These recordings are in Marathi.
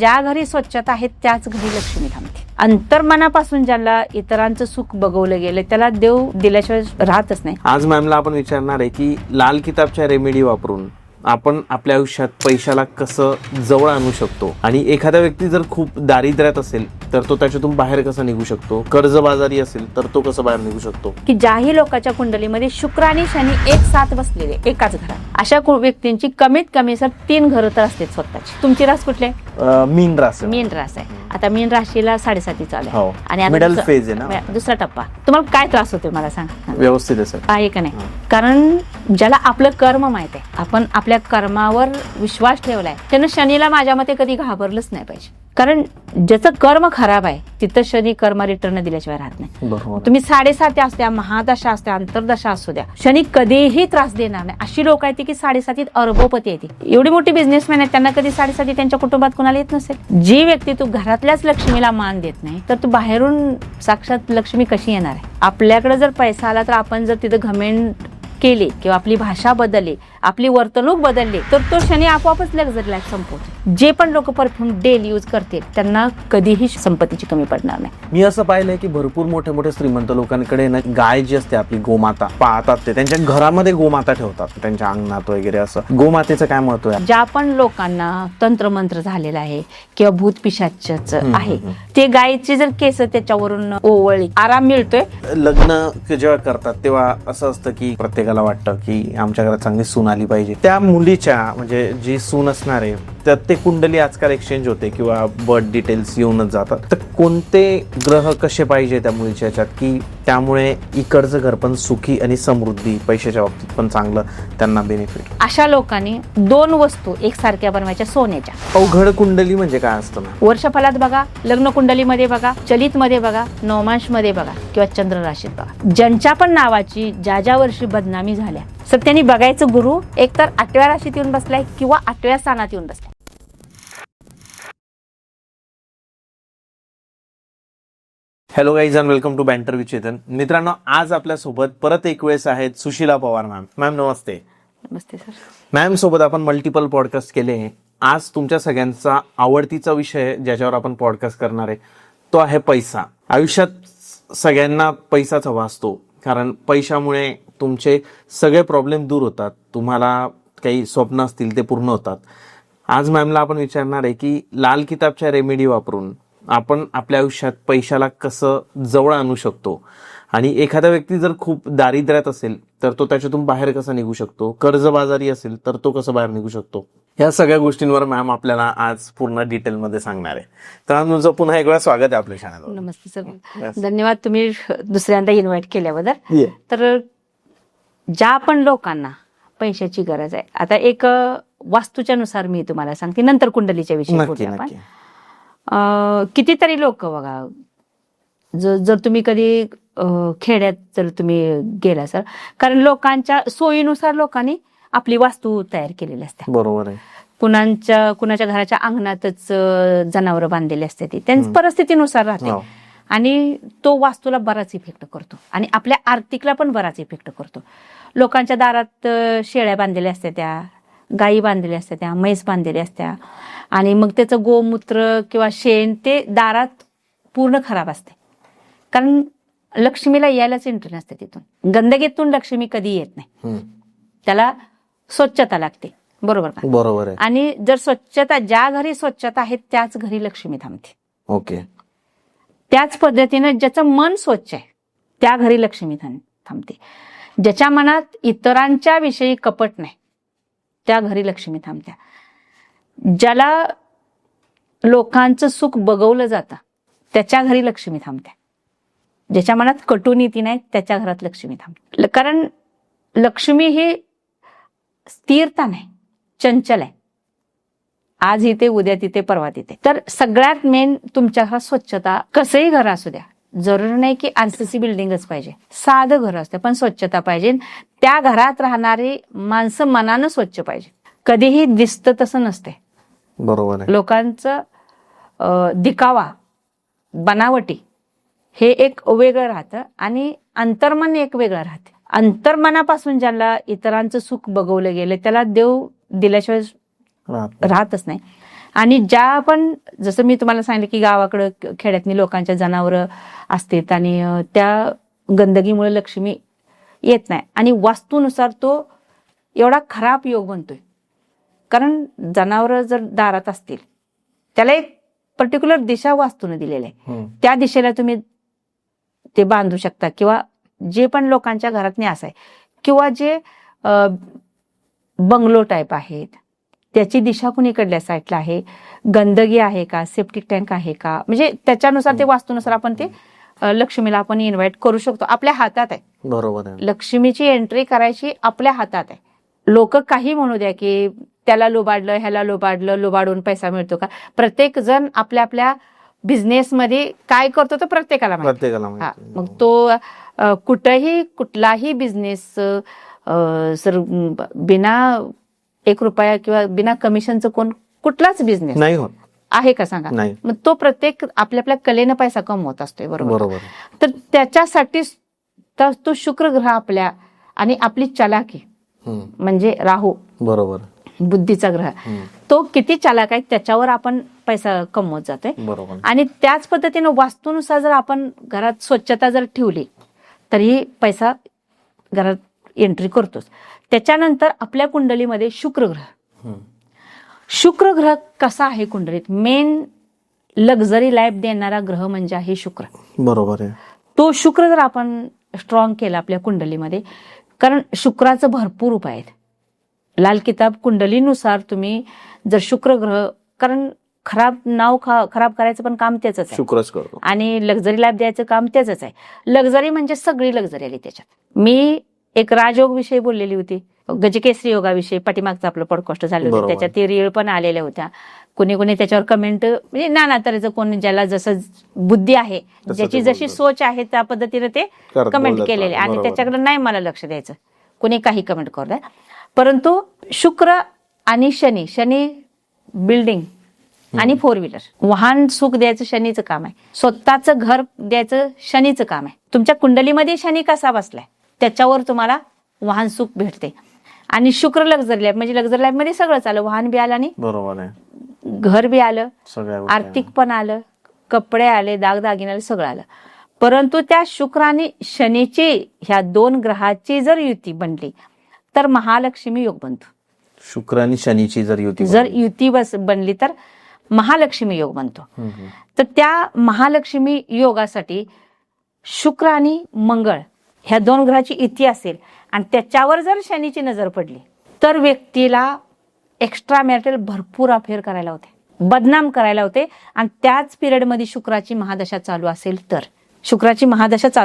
ज्या घरी स्वच्छता आहे त्याच घरी लक्ष्मी थांबते. अंतर्मनापासून ज्याला इतरांचं सुख बघवलं गेलं त्याला देव दिल्याशिवाय राहतच नाही. आज मॅमला आपण विचारणार आहे की लाल किताबच्या रेमेडी वापरून आपण आपल्या आयुष्यात पैशाला कसं जवळ आणू शकतो आणि एखादा व्यक्ती जर खूप दारिद्र्यात असेल तर तो त्याच्यातून बाहेर कसा निघू शकतो, कर्जबाजारी असेल तर तो कसं बाहेर निघू शकतो. की ज्याही लोकांच्या कुंडलीमध्ये शुक्र आणि शनी एक साथ बसलेले एकाच घरात, अशा व्यक्तींची कमीत कमी 3 घरं तर असतेच स्वतःची. तुमची रास कुठले? मीन रास. मीन रास आहे. आता मीन राशीला 7.5 चालू आहे आणि मिडल फेज आहे ना, दुसरा टप्पा. तुम्हाला काय त्रास होतो मला सांग. व्यवस्थित आहे आहे का नाही? कारण ज्याला आपलं कर्म माहित आहे, आपण आपल्या कर्मावर विश्वास ठेवलाय, त्यानं शनीला माझ्या मते कधी घाबरलंच नाही पाहिजे. कारण ज्याचं कर्म खराब आहे तिथं शनी कर्म रिटर्न दिल्याशिवाय राहत नाही. बरोबर. तुम्ही 7.5 असू द्या, महादशा असू द्या, अंतर्दशा असू द्या, शनी कधीही त्रास देणार नाही. अशी लोक आहेत की 7.5 अरबोपती येते. एवढी मोठी बिझनेसमॅन आहेत, त्यांना कधी 7.5 त्यांच्या कुटुंबात कुणाला येत नसेल. जी व्यक्ती तू घरातल्याच लक्ष्मीला मान देत नाही तर तू बाहेरून साक्षात लक्ष्मी कशी येणार आहे? आपल्याकडे जर पैसा आला तर आपण जर तिथं घमेंड केली किंवा आपली भाषा बदलली, आपली वर्तणूक बदलली तर तो शनी आपोआपच लक्झरी लाईफ संपवतो. जे पण लोक परफ्यूम डेली यूज करतील त्यांना कधीही संपत्तीची कमी पडणार नाही. मी असं पाहिलंय की भरपूर मोठे मोठे श्रीमंत लोकांकडे ना गाय जी असते आपली गोमाता पाहतात, ते त्यांच्या घरामध्ये गोमाता ठेवतात, त्यांच्या अंगणात वगैरे. असं गोमातेचं काय महत्व आहे? ज्या पण लोकांना तंत्रमंत्र झालेला आहे किंवा भूत पिशाच आहे ते गायची जर केस त्याच्यावरून ओवळली, आराम मिळतोय. लग्न जेव्हा करतात तेव्हा असं असतं की प्रत्येकाला वाटतं की आमच्या घरात चांगली सून आली पाहिजे. त्या मुलीच्या म्हणजे जी सून असणार आहे त्यात ते कुंडली आजकाल एक्सचेंज होते किंवा बर्थ डिटेल्स येऊनच जातात. तर कोणते ग्रह कसे पाहिजे त्या मुलीच्या ह्याच्यात की त्यामुळे इकडचं घर पण सुखी आणि समृद्धी, पैशाच्या बाबतीत पण चांगलं त्यांना बेनिफिट? अशा लोकांनी 2 वस्तू एकसारख्या बनवायच्या सोन्याच्या. अवघड कुंडली म्हणजे काय असतं ना? वर्षफलात बघा, लग्न कुंडलीमध्ये बघा, चलित मध्ये बघा, नवमांश मध्ये बघा किंवा चंद्र राशीत बघा. ज्यांच्या पण नावाची ज्या वर्षी बदनामी झाल्या तर त्यांनी बघायचं गुरु एकतर 8व्या राशीत येऊन बसलाय किंवा 8व्या स्थानात येऊन बसलाय. Hello guys and welcome to banter with Chetan. मित्रांनो, आज आपल्यासोबत परत एक वेळेस आहेत सुशीला पवार मॅम. मॅम नमस्ते. नमस्ते सर. मॅम सोबत आपण मल्टिपल पॉडकास्ट केले. आज तुमच्या सगळ्यांचा आवडतीचा विषय ज्याच्यावर आपण पॉडकास्ट करणार आहे तो आहे पैसा. आयुष्यात सगळ्यांना पैसाच हवा असतो, कारण पैशामुळे तुमचे सगळे प्रॉब्लेम दूर होतात, तुम्हाला काही स्वप्न असतील ते पूर्ण होतात. आज मॅमला आपण विचारणार आहे की लाल किताबच्या रेमेडी वापरून आपण आपल्या आयुष्यात पैशाला कसं जवळ आणू शकतो आणि एखादा व्यक्ती जर खूप दारिद्र्यात असेल तर तो त्याच्यातून बाहेर कसा निघू शकतो, कर्जबाजारी असेल तर तो कसं बाहेर निघू शकतो, या सगळ्या गोष्टींवर मॅम आपल्याला आज पूर्ण डिटेलमध्ये सांगणार आहे. तर तुमचं पुन्हा एक वेळा स्वागत आहे आपल्या चॅनलवर. नमस्ते सर. धन्यवाद तुम्ही दुसऱ्यांदा इन्व्हाइट केल्याबद्दल. तर ज्या पण लोकांना पैशाची गरज आहे, आता एक वास्तूच्या नुसार मी तुम्हाला सांगते, नंतर कुंडलीच्या विषयी बोलूया आपण. कितीतरी लोक बघा, जर तुम्ही कधी खेड्यात जर तुम्ही गेला सर, कारण लोकांच्या सोयीनुसार लोकांनी आपली वास्तू तयार केलेली असते. बरोबर आहे. कुणाच्या घराच्या अंगणातच जनावर बांधलेली असते, ती त्यांच्या परिस्थितीनुसार राहते आणि तो वास्तूला बराच इफेक्ट करतो आणि आपल्या आर्थिकला पण बराच इफेक्ट करतो. लोकांच्या दारात शेळ्या बांधलेल्या असत्या, त्या गायी बांधलेल्या असत्या, त्या म्हैस बांधलेल्या असत्या आणि मग त्याचं गोमूत्र किंवा शेण ते दारात पूर्ण खराब असते. कारण लक्ष्मीला यायलाच एंट्री नसते तिथून. गंदगीतून लक्ष्मी कधी येत नाही, त्याला स्वच्छता लागते. बरोबर का? बरोबर आहे. आणि जर स्वच्छता, ज्या घरी स्वच्छता आहे त्याच घरी लक्ष्मी थांबते. ओके. त्याच पद्धतीनं ज्याचं मन स्वच्छ आहे त्या घरी लक्ष्मी थांबते. ज्याच्या मनात इतरांच्या विषयी कपट नाही त्या घरी लक्ष्मी थांबत्या. ज्याला लोकांचं सुख बघवलं जातं त्याच्या घरी लक्ष्मी थांबत्या. ज्याच्या मनात कटुनीती नाही त्याच्या घरात लक्ष्मी थांबते. कारण लक्ष्मी ही स्थिरता नाही, चंचल आहे. आज इथे, उद्या तिथे, परवा तिथे. तर सगळ्यात मेन तुमच्या घरात स्वच्छता, कसंही घर असू द्या, जरूर नाही की आरसीसी बिल्डिंगच पाहिजे, साधं घर असते पण स्वच्छता पाहिजे. त्या घरात राहणारी माणसं मनानं स्वच्छ पाहिजे. कधीही दिसतं तसं नसते. बरोबर आहे. लोकांचं दिखावा, बनावटी हे एक वेगळं राहतं आणि अंतर्मन एक वेगळं राहते. अंतर्मनापासून ज्याला इतरांचं सुख बघवलं गेलं त्याला देव दिल्याशिवाय राहतच नाही. आणि ज्या आपण जसं मी तुम्हाला सांगितलं की गावाकडं खेड्यातनी लोकांच्या जनावरं असतात आणि त्या गंदगीमुळे लक्ष्मी येत नाही आणि वास्तूनुसार तो एवढा खराब योग बनतोय. कारण जनावरं जर दारात असतील त्याला एक पर्टिक्युलर दिशा वास्तूने दिलेली आहे. त्या दिशेला तुम्ही ते बांधू शकता किंवा जे पण लोकांच्या घरात असं आहे किंवा जे बंगलो टाईप आहेत त्याची दिशा कुणीकडल्या साईडला आहे, गंदगी आहे का, सेप्टिक टँक आहे का, म्हणजे त्याच्यानुसार ते वास्तूनुसार आपण ते लक्ष्मीला आपण इन्व्हाइट करू शकतो. आपल्या हातात आहे. बरोबर आहे. लक्ष्मीची एंट्री करायची आपल्या हातात आहे. लोक काही म्हणू द्या की त्याला लुबाडलं, ह्याला लुबाडलं, लुबाडून पैसा मिळतो का. प्रत्येक जण आपल्या आपल्या बिझनेसमध्ये काय करतो तर प्रत्येकाला माहिती. मग तो कुठंही कुठलाही बिझनेस सर बिना 1 रुपया किंवा बिना कमिशनचं कुठलाच बिझनेस नाही होत आहे का सांगा. मग तो प्रत्येक आपल्या आपल्या कलेनं पैसा कमवत असतोय. बरोबर. तर त्याच्यासाठी तो शुक्र ग्रह आपल्या आणि आपली चालाकी म्हणजे राहू, बरोबर, बुद्धीचा ग्रह, तो किती चालाक आहे त्याच्यावर आपण पैसा कमवत जातोय. बरोबर. आणि त्याच पद्धतीनं वास्तूनुसार जर आपण घरात स्वच्छता जर ठेवली तरी पैसा घरात एंट्री करतोच. त्याच्यानंतर आपल्या कुंडलीमध्ये शुक्र ग्रह कसा आहे कुंडलीत, मेन लक्झरी लाईफ देणारा ग्रह म्हणजे आहे शुक्र. बरोबर आहे. तो शुक्र जर आपण स्ट्रॉंग केला आपल्या कुंडलीमध्ये, कारण शुक्राचं भरपूर उपाय आहेत. लाल किताब कुंडलीनुसार तुम्ही जर शुक्र ग्रह, कारण खराब करायचं पण काम त्याच आहे, शुक्रच करतो, आणि लक्झरी लाईफ द्यायचं काम त्याच आहे. लक्झरी म्हणजे सगळी लक्झरी आली त्याच्यात. मी एक राजयोग विषयी बोललेली होती, गजकेसरी योगाविषयी पाठीमागचं आपलं पॉडकास्ट झालं होतं, त्याच्यात ते रील पण आलेल्या होत्या. कोणी त्याच्यावर कमेंट म्हणजे नाना तऱ्हेचं, कोणी ज्याला जसं बुद्धी आहे, ज्याची जशी सोच आहे त्या पद्धतीने ते कमेंट केलेले, आणि त्याच्याकडे नाही मला लक्ष द्यायचं, कोणी काही कमेंट करू द्या. परंतु शुक्र आणि शनी बिल्डिंग आणि 4 व्हीलर वाहन सुख द्यायचं शनीचं काम आहे, स्वतःचं घर द्यायचं शनीचं काम आहे. तुमच्या कुंडलीमध्ये शनी कसा बसलाय त्याच्यावर तुम्हाला वाहन सुख भेटते. आणि शुक्र लक्झरी लाईफ म्हणजे लक्झरी लाईफ मध्ये सगळंच आलं, वाहन बी आलं आणि बरोबर आहे, घर बी आलं, आर्थिक पण आलं, कपडे आले, दागदागिने आले, सगळं आलं. परंतु त्या शुक्र आणि शनीची, ह्या 2 ग्रहाची जर युती बनली तर महालक्ष्मी योग बनतो. शुक्र आणि शनीची जर युती बनली तर महालक्ष्मी योग बनतो. तर त्या महालक्ष्मी योगासाठी शुक्र आणि मंगळ ह्या 2 ग्रहाची युती असेल आणि त्याच्यावर जर शनीची नजर पडली तर व्यक्तीला एक्स्ट्रा मॅरिटल भरपूर अफेअर करायला होते, बदनाम करायला होते. आणि त्याच पिरियडमध्ये शुक्राची महादशा चालू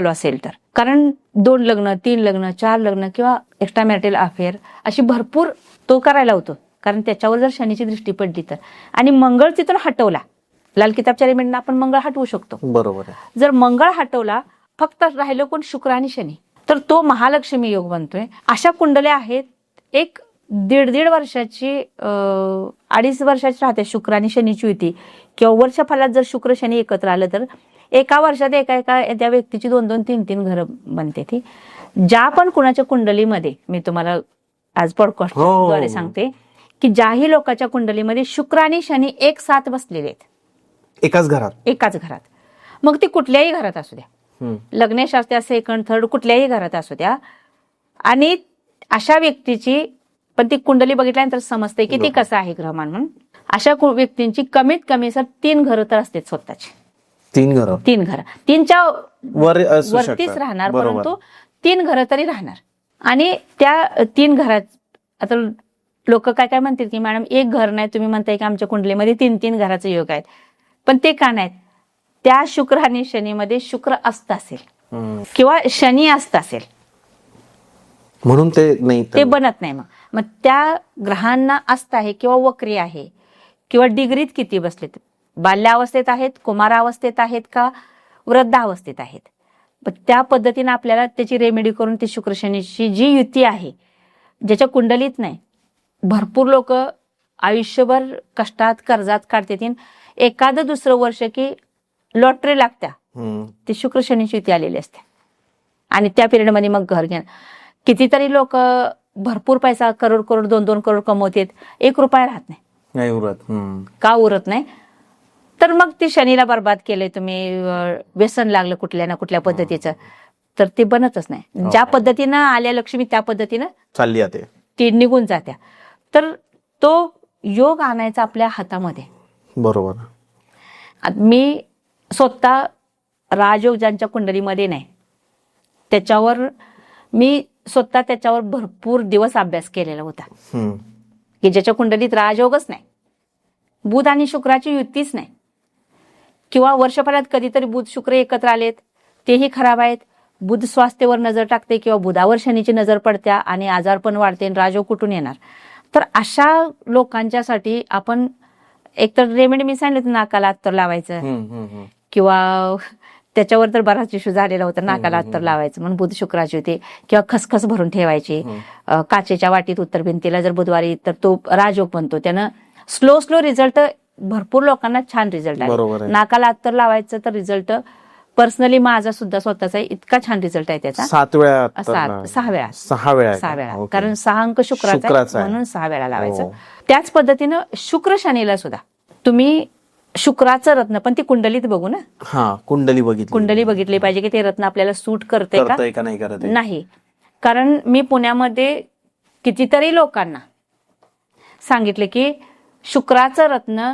असेल तर कारण 2 लग्न, 3 लग्न, 4 लग्न किंवा एक्स्ट्रा मॅरिटल अफेअर अशी भरपूर तो करायला होतो, कारण त्याच्यावर जर शनीची दृष्टी पडली तर. आणि मंगळ तिथून हटवला, लाल किताबच्या एलिमेंटनं आपण मंगळ हटवू शकतो. बरोबर आहे. जर मंगळ हटवला, फक्त राहिलं कोण, शुक्र आणि शनी, तर तो महालक्ष्मी योग बनतोय. अशा कुंडल्या आहेत, एक 1.5 वर्षाची 2.5 वर्षाची राहते शुक्र आणि शनीची युती, किंवा वर्षफलात जर शुक्र शनी एकत्र आलं तर एका वर्षात एका त्या व्यक्तीची 2-2, 3-3 घरं बनते. ती ज्या पण कुणाच्या कुंडलीमध्ये, मी तुम्हाला आज पॉडकास्टद्वारे सांगते की ज्याही लोकांच्या कुंडलीमध्ये शुक्र आणि शनी एक साथ बसलेले आहेत एकाच घरात, मग ती कुठल्याही घरात असू द्या, लग्नशास्त्र, 2nd, 3rd कुठल्याही घरात असू द्या, आणि अशा व्यक्तीची पण ती कुंडली बघितल्यानंतर समजते की ती कसं आहे ग्रहमान म्हणून. अशा व्यक्तींची कमीत कमी 3 घरं तर असतात स्वतःची. 3 घरं 3च्या वरतीच राहणार, परंतु 3 घरं तरी राहणार. आणि त्या 3 घरात आता लोक काय म्हणतील की मॅडम 1 घर नाही, तुम्ही म्हणताय की आमच्या कुंडलीमध्ये 3-3 घराचे योग आहेत, पण ते का नाहीत? त्या शुक्र आणि शनीमध्ये शुक्र असत असेल किंवा शनी असत असेल म्हणून ते बनत नाही. मग त्या ग्रहांना असत आहे किंवा वक्री आहे किंवा डिग्रीत किती बसलेत, बाल्यावस्थेत आहेत, कुमारावस्थेत आहेत का वृद्धावस्थेत आहेत, त्या पद्धतीने आपल्याला त्याची रेमेडी करून ती शुक्र शनीची जी युती आहे, ज्याच्या कुंडलीत नाही, भरपूर लोक आयुष्यभर कष्टात कर्जात काढतात, एखादं दुसरं वर्ष की लॉटरी लागत्या, ती शुक्र शनीची युती आलेली असते. आणि त्या पिरियडमध्ये मग घर घेणं, कितीतरी लोक भरपूर पैसा, करोड 2-2 करोड कमवतात, 1 रुपया राहत नाही. नाही उरत. का उरत नाही? तर मग ती शनीला बर्बाद केलंय तुम्ही, व्यसन लागलं कुठल्या ना कुठल्या पद्धतीचं, तर ते बनतच नाही. ज्या पद्धतीनं आल्या लक्ष्मी त्या पद्धतीनं चालली जाते, ती निघून जात्या. तर तो योग आणायचा आपल्या हातामध्ये. बरोबर. मी स्वतः राजयोग ज्यांच्या कुंडलीमध्ये नाही त्याच्यावर मी स्वतः त्याच्यावर भरपूर दिवस अभ्यास केलेला होता, की ज्याच्या कुंडलीत राजयोगच नाही, बुध आणि शुक्राची युतीच नाही, किंवा वर्षभरात कधीतरी बुध शुक्र एकत्र आलेत तेही खराब आहेत, बुध स्वास्थ्यावर नजर टाकते किंवा बुधावर शनीची नजर पडत्या आणि आजारपण वाढते आणि राजयोग कुठून येणार. तर अशा लोकांच्यासाठी आपण एकतर रेमेडी मी सांगितलं नाकाला अत्तर लावायचं, किंवा त्याच्यावर तर बराच इश्यू झालेला होता, नाकाला अत्तर लावायचं म्हणून बुध शुक्राची होते, किंवा खसखस भरून ठेवायची काचेच्या वाटीत उत्तर भिंतीला जर बुधवारी, तर तो राजयोग बनतो. त्यानं स्लो रिझल्ट, भरपूर लोकांना छान रिझल्ट आहे. नाकाला अत्तर लावायचं तर रिझल्ट पर्सनली माझा सुद्धा स्वतःचा इतका छान रिझल्ट आहे त्याचा. 7 वेळा? 6 वेळा, कारण 6 अंक शुक्राचा म्हणून 6 वेळा लावायचं. त्याच पद्धतीनं शुक्र शनीला सुद्धा तुम्ही शुक्राचं रत्न, पण ती कुंडलीत बघू ना. कुंडली बघितली पाहिजे की ते रत्न आपल्याला सूट करते का नाही करत नाही. कारण मी पुण्यामध्ये कितीतरी लोकांना सांगितले की शुक्राचं रत्न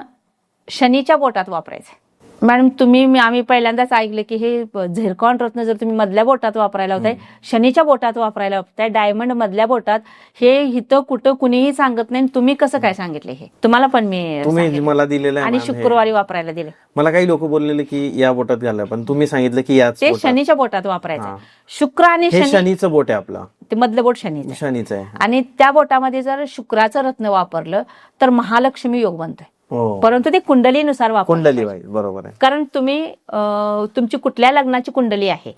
शनीच्या बोटात वापरायचं. मॅडम आम्ही पहिल्यांदाच ऐकले की हे झिरकॉन रत्न जर तुम्ही मधल्या बोटात वापरायला होताय, शनीच्या बोटात वापरायला होताय, डायमंड मधल्या बोटात, हे इथं कुठं कुणीही सांगत नाही. तुम्ही कसं काय सांगितले? हे तुम्हाला पण तुम्ही मला दिलेलं आणि शुक्रवारी वापरायला दिले. मला काही लोक बोललेले की या बोटात घाला, पण तुम्ही सांगितलं की ते शनीच्या बोटात वापरायचं. शुक्र आणि शनीचं बोट आहे आपलं, ते मधलं बोट शनीचं आहे. आणि त्या बोटामध्ये जर शुक्राचं रत्न वापरलं तर महालक्ष्मी योग बनतोय. परंतु ते कुंडलीनुसार कुंडली बरोबर आहे. कारण तुमची कुठल्या लग्नाची कुंडली आहे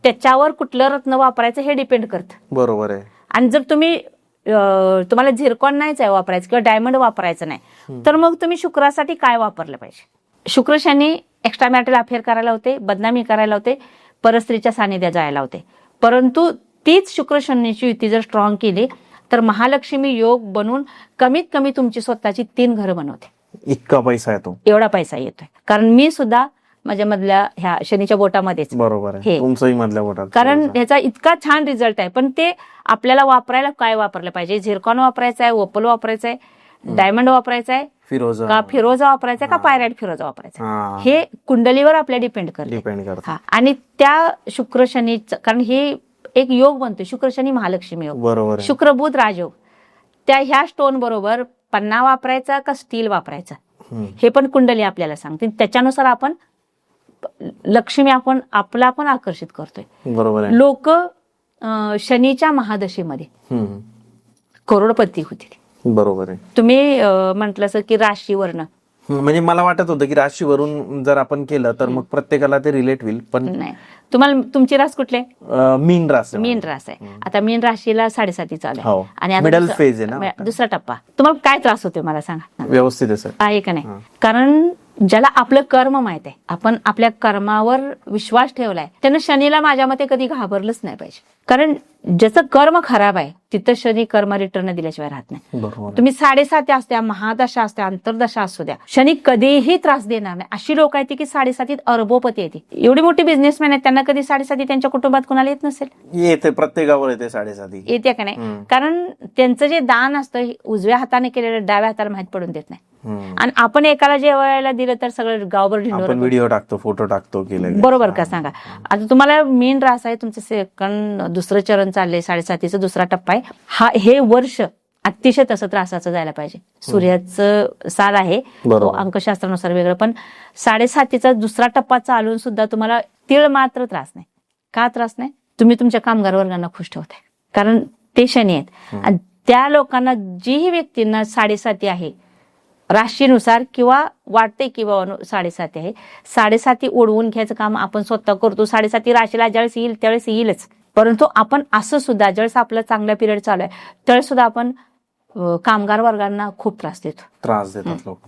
त्याच्यावर कुठलं रत्न वापरायचं हे डिपेंड करतं. बरोबर आहे. आणि जर तुम्हाला झिरकॉन नाहीच आहे वापरायचं किंवा डायमंड वापरायचं नाही, तर मग तुम्ही शुक्रासाठी काय वापरलं पाहिजे? शुक्र शनी एक्स्ट्रा मॅरिटल अफेअर करायला होते, बदनामी करायला होते, परस्त्रीच्या सानिध्यात जायला होते. परंतु तीच शुक्र शनीची युती जर स्ट्रॉंग केली तर महालक्ष्मी योग बनून कमीत कमी तुमची स्वतःची 3 घरं बनवते. इतका पैसा येतो, एवढा पैसा येतोय. कारण मी सुद्धा माझ्या मधल्या ह्या शनीच्या बोटामध्येच, बरोबर आहे, तुमचंही मधल्या बोटात, कारण ह्याचा इतका छान रिझल्ट आहे. पण ते आपल्याला वापरायला काय वापरलं पाहिजे? झिरकॉन वापरायचा आहे, ओपल वापरायचा आहे, डायमंड वापरायचा आहे, फिरोजा वापरायचा का पायराइट फिरोजा वापरायचा, हे कुंडलीवर आपल्या डिपेंड करतं. आणि त्या शुक्र शनीचं, कारण हे एक योग बनतो शुक्र शनी महालक्ष्मी योग, बरोबर, शुक्र बुध राजयोग. त्या ह्या स्टोन बरोबर पन्ना वापरायचा का स्टील वापरायचा हे पण कुंडली आपल्याला सांगते. त्याच्यानुसार आपण लक्ष्मी आपला आपण आकर्षित करतोय. बरोबर आहे. लोक शनीच्या महादशेमध्ये करोडपती होतील. बरोबर आहे. तुम्ही म्हटलं की राशीवरनं, म्हणजे मला वाटत होतं की राशीवरून जर आपण केलं तर मग प्रत्येकाला ते रिलेट होईल, पण नाही. तुमची रास कुठले? मीन रास आहे. आता मीन राशीला 7.5 चालू आहे आणि मिडल फेज आहे ना, दुसरा टप्पा. तुम्हाला काय त्रास होतोय मला सांगा? व्यवस्थित आहे का नाही? कारण ज्याला आपलं कर्म माहित आहे, आपण आपल्या कर्मावर विश्वास ठेवलाय, त्यानं शनीला माझ्या मते कधी घाबरलंच नाही पाहिजे. कारण ज्याचं कर्म खराब आहे तिथं शनी कर्म रिटर्न दिल्याशिवाय राहत नाही. तुम्ही 7.5 असू द्या, महादशा असू द्या, अंतर्दशा असू द्या, शनी कधीही त्रास देणार नाही. अशी लोक आहेत की 7.5 अरबोपती येते. एवढी मोठी बिझनेसमॅन आहेत, त्यांना कधी 7.5 त्यांच्या कुटुंबात कुणाला येत नसेल? येते, प्रत्येकावर येते 7.5. येते का नाही? कारण त्यांचं जे दान असतं उजव्या हाताने केलेलं डाव्या हाताला माहित पडून देत नाही. आणि आपण एकाला जेवायला दिलं तर सगळं गावभर ढिंडोरा, व्हिडिओ टाकतो, फोटो टाकतो, केलं. बरोबर का? सांगा. आता तुम्हाला मीन रास आहे, तुमचं सेकंड दुसरं चरण चाललंय, 7.5 दुसरा टप्पा आहे. हे वर्ष अतिशय तसं त्रासाचं जायला पाहिजे. सूर्याचं साल आहे, अंकशास्त्रानुसार वेगळं, पण 7.5 दुसरा टप्पा चालून सुद्धा तुम्हाला तीळ मात्र त्रास नाही. का त्रास नाही? तुम्ही तुमच्या कामगार वर्गांना खुश ठेवताय, कारण ते शनी आहेत. आणि त्या लोकांना, जीही व्यक्तींना 7.5 आहे राशीनुसार किंवा वाटते किंवा 7.5 आहे, 7.5 ओढवून घ्यायचं काम आपण स्वतः करतो. 7.5 राशीला ज्यावेळेस येईल त्यावेळेस येईलच. परंतु आपण असं सुद्धा ज्यावेळेस आपला चांगला पिरियड चालू आहे त्यावेळेस सुद्धा आपण कामगार वर्गांना खूप त्रास देतात लोक.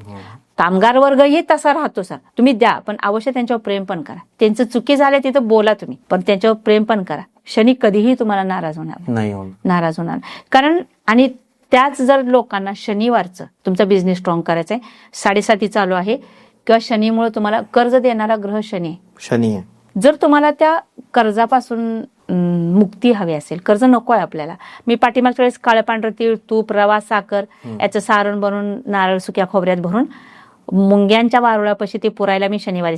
कामगार वर्गही तसा राहतो सर. तुम्ही द्या, पण अवश्य त्यांच्यावर प्रेम पण करा. त्यांचं चुकी झाले तिथं बोला तुम्ही, पण त्यांच्यावर प्रेम पण करा. शनी कधीही तुम्हाला नाराज होणार नाही. कारण आणि त्याच जर लोकांना शनिवारचं तुमचा बिझनेस स्ट्रॉंग करायचा आहे, 7.5 चालू आहे किंवा शनीमुळे तुम्हाला कर्ज देणारा ग्रह शनी आहे. शनी आहे. जर तुम्हाला त्या कर्जापासून मुक्ती हवी असेल, कर्ज नको आहे आपल्याला, मी पाठीमागच्या वेळेस काळं पांढरं तीळ, तूप, रवा, साखर याचं सारण बनवून नारळ सुक्या खोबऱ्यात भरून मुंग्यांच्या वारुळापाशी ते पुरायला मी शनिवारी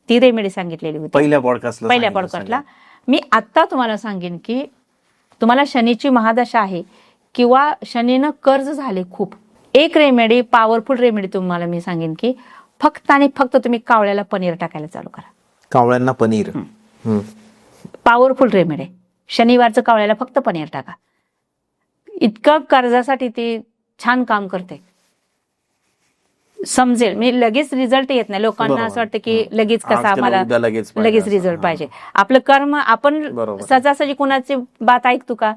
ती रेमेडी सांगितलेली होती पहिल्या पहिल्या पॉडकास्टला. मी आता तुम्हाला सांगेन की तुम्हाला शनीची महादशा आहे किंवा शनीनं कर्ज झाले खूप, एक रेमेडी, पॉवरफुल रेमेडी तुम्हाला मी सांगेन की फक्त आणि फक्त तुम्ही कावळ्याला पनीर टाकायला चालू करा. कावळ्यांना पनीर. Powerful remedy. शनिवारचं कावळ्याला फक्त पनीर टाका. इतकं कर्जासाठी ती छान काम करते. समजेल, मी लगेच रिझल्ट येत नाही. लोकांना असं वाटतं की लगेच कसा आम्हाला लगेच रिझल्ट पाहिजे. आपलं कर्म आपण सहजासहजी कुणाची बात ऐकतो का?